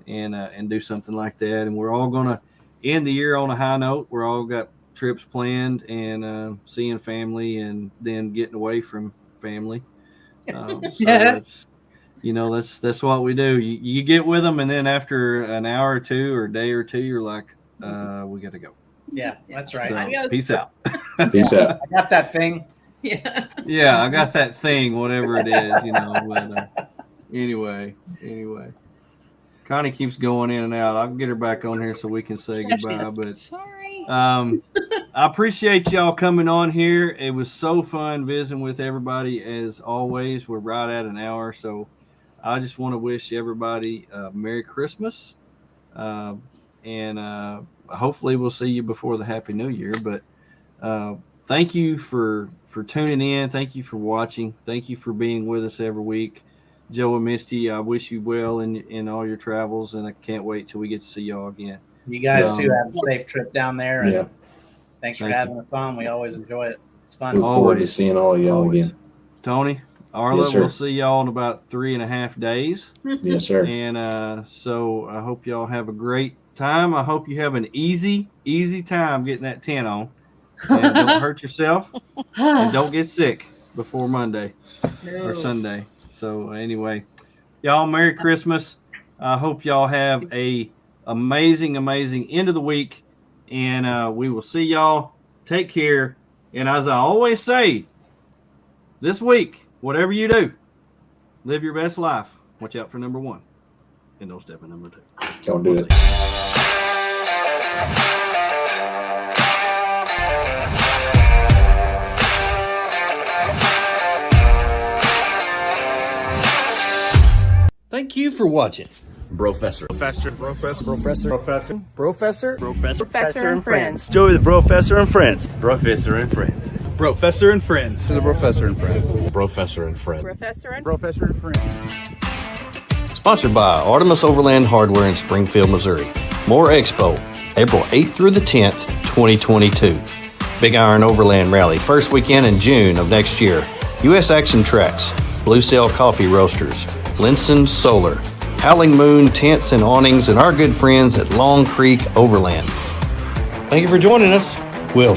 and do something like that. And we're all gonna end the year on a high note. We're all got trips planned and seeing family and then getting away from family. So that's what we do. You get with them, and then after an hour or two or a day or two, you're like, we got to go. Yeah, that's right. So, peace out. Peace out. I got that thing. Yeah. Yeah, I got that thing, whatever it is, But anyway, Connie keeps going in and out. I'll get her back on here so we can say goodbye. But Sorry. I appreciate y'all coming on here. It was so fun visiting with everybody as always. We're right at an hour, so I just want to wish everybody a Merry Christmas, and hopefully we'll see you before the Happy New Year. But thank you for tuning in. Thank you for watching. Thank you for being with us every week. Joe and Misty, I wish you well in all your travels, and I can't wait till we get to see y'all again. You guys too have a safe trip down there. And Yeah. thanks for Thank having us on. We always enjoy it. It's fun. Look forward to seeing all of y'all again. Tony, Arla, Yes, sir. we'll see y'all in about 3.5 days. Yes, sir. And so I hope y'all have a great time. I hope you have an easy time getting that tent on. And don't hurt yourself and don't get sick before Monday or Sunday. So anyway, y'all, Merry Christmas. I hope y'all have a amazing end of the week. And we will see y'all. Take care. And as I always say, this week, whatever you do, live your best life. Watch out for number 1. And don't step in number 2. Don't do it. Thank you for watching. Brofessor and friends. Joey the Brofessor and friends. Professor and friends. Professor and friends. The Brofessor and friends. Professor and friends. Professor and friends. Sponsored by Artemis Overland Hardware in Springfield, Missouri. More Expo, April 8th through the 10th, 2022. Big Iron Overland Rally, first weekend in June of next year. U.S. Action Tracks, Blue Sail Coffee Roasters, Linson Solar, Howling Moon Tents and Awnings, and our good friends at Long Creek Overland. Thank you for joining us. We'll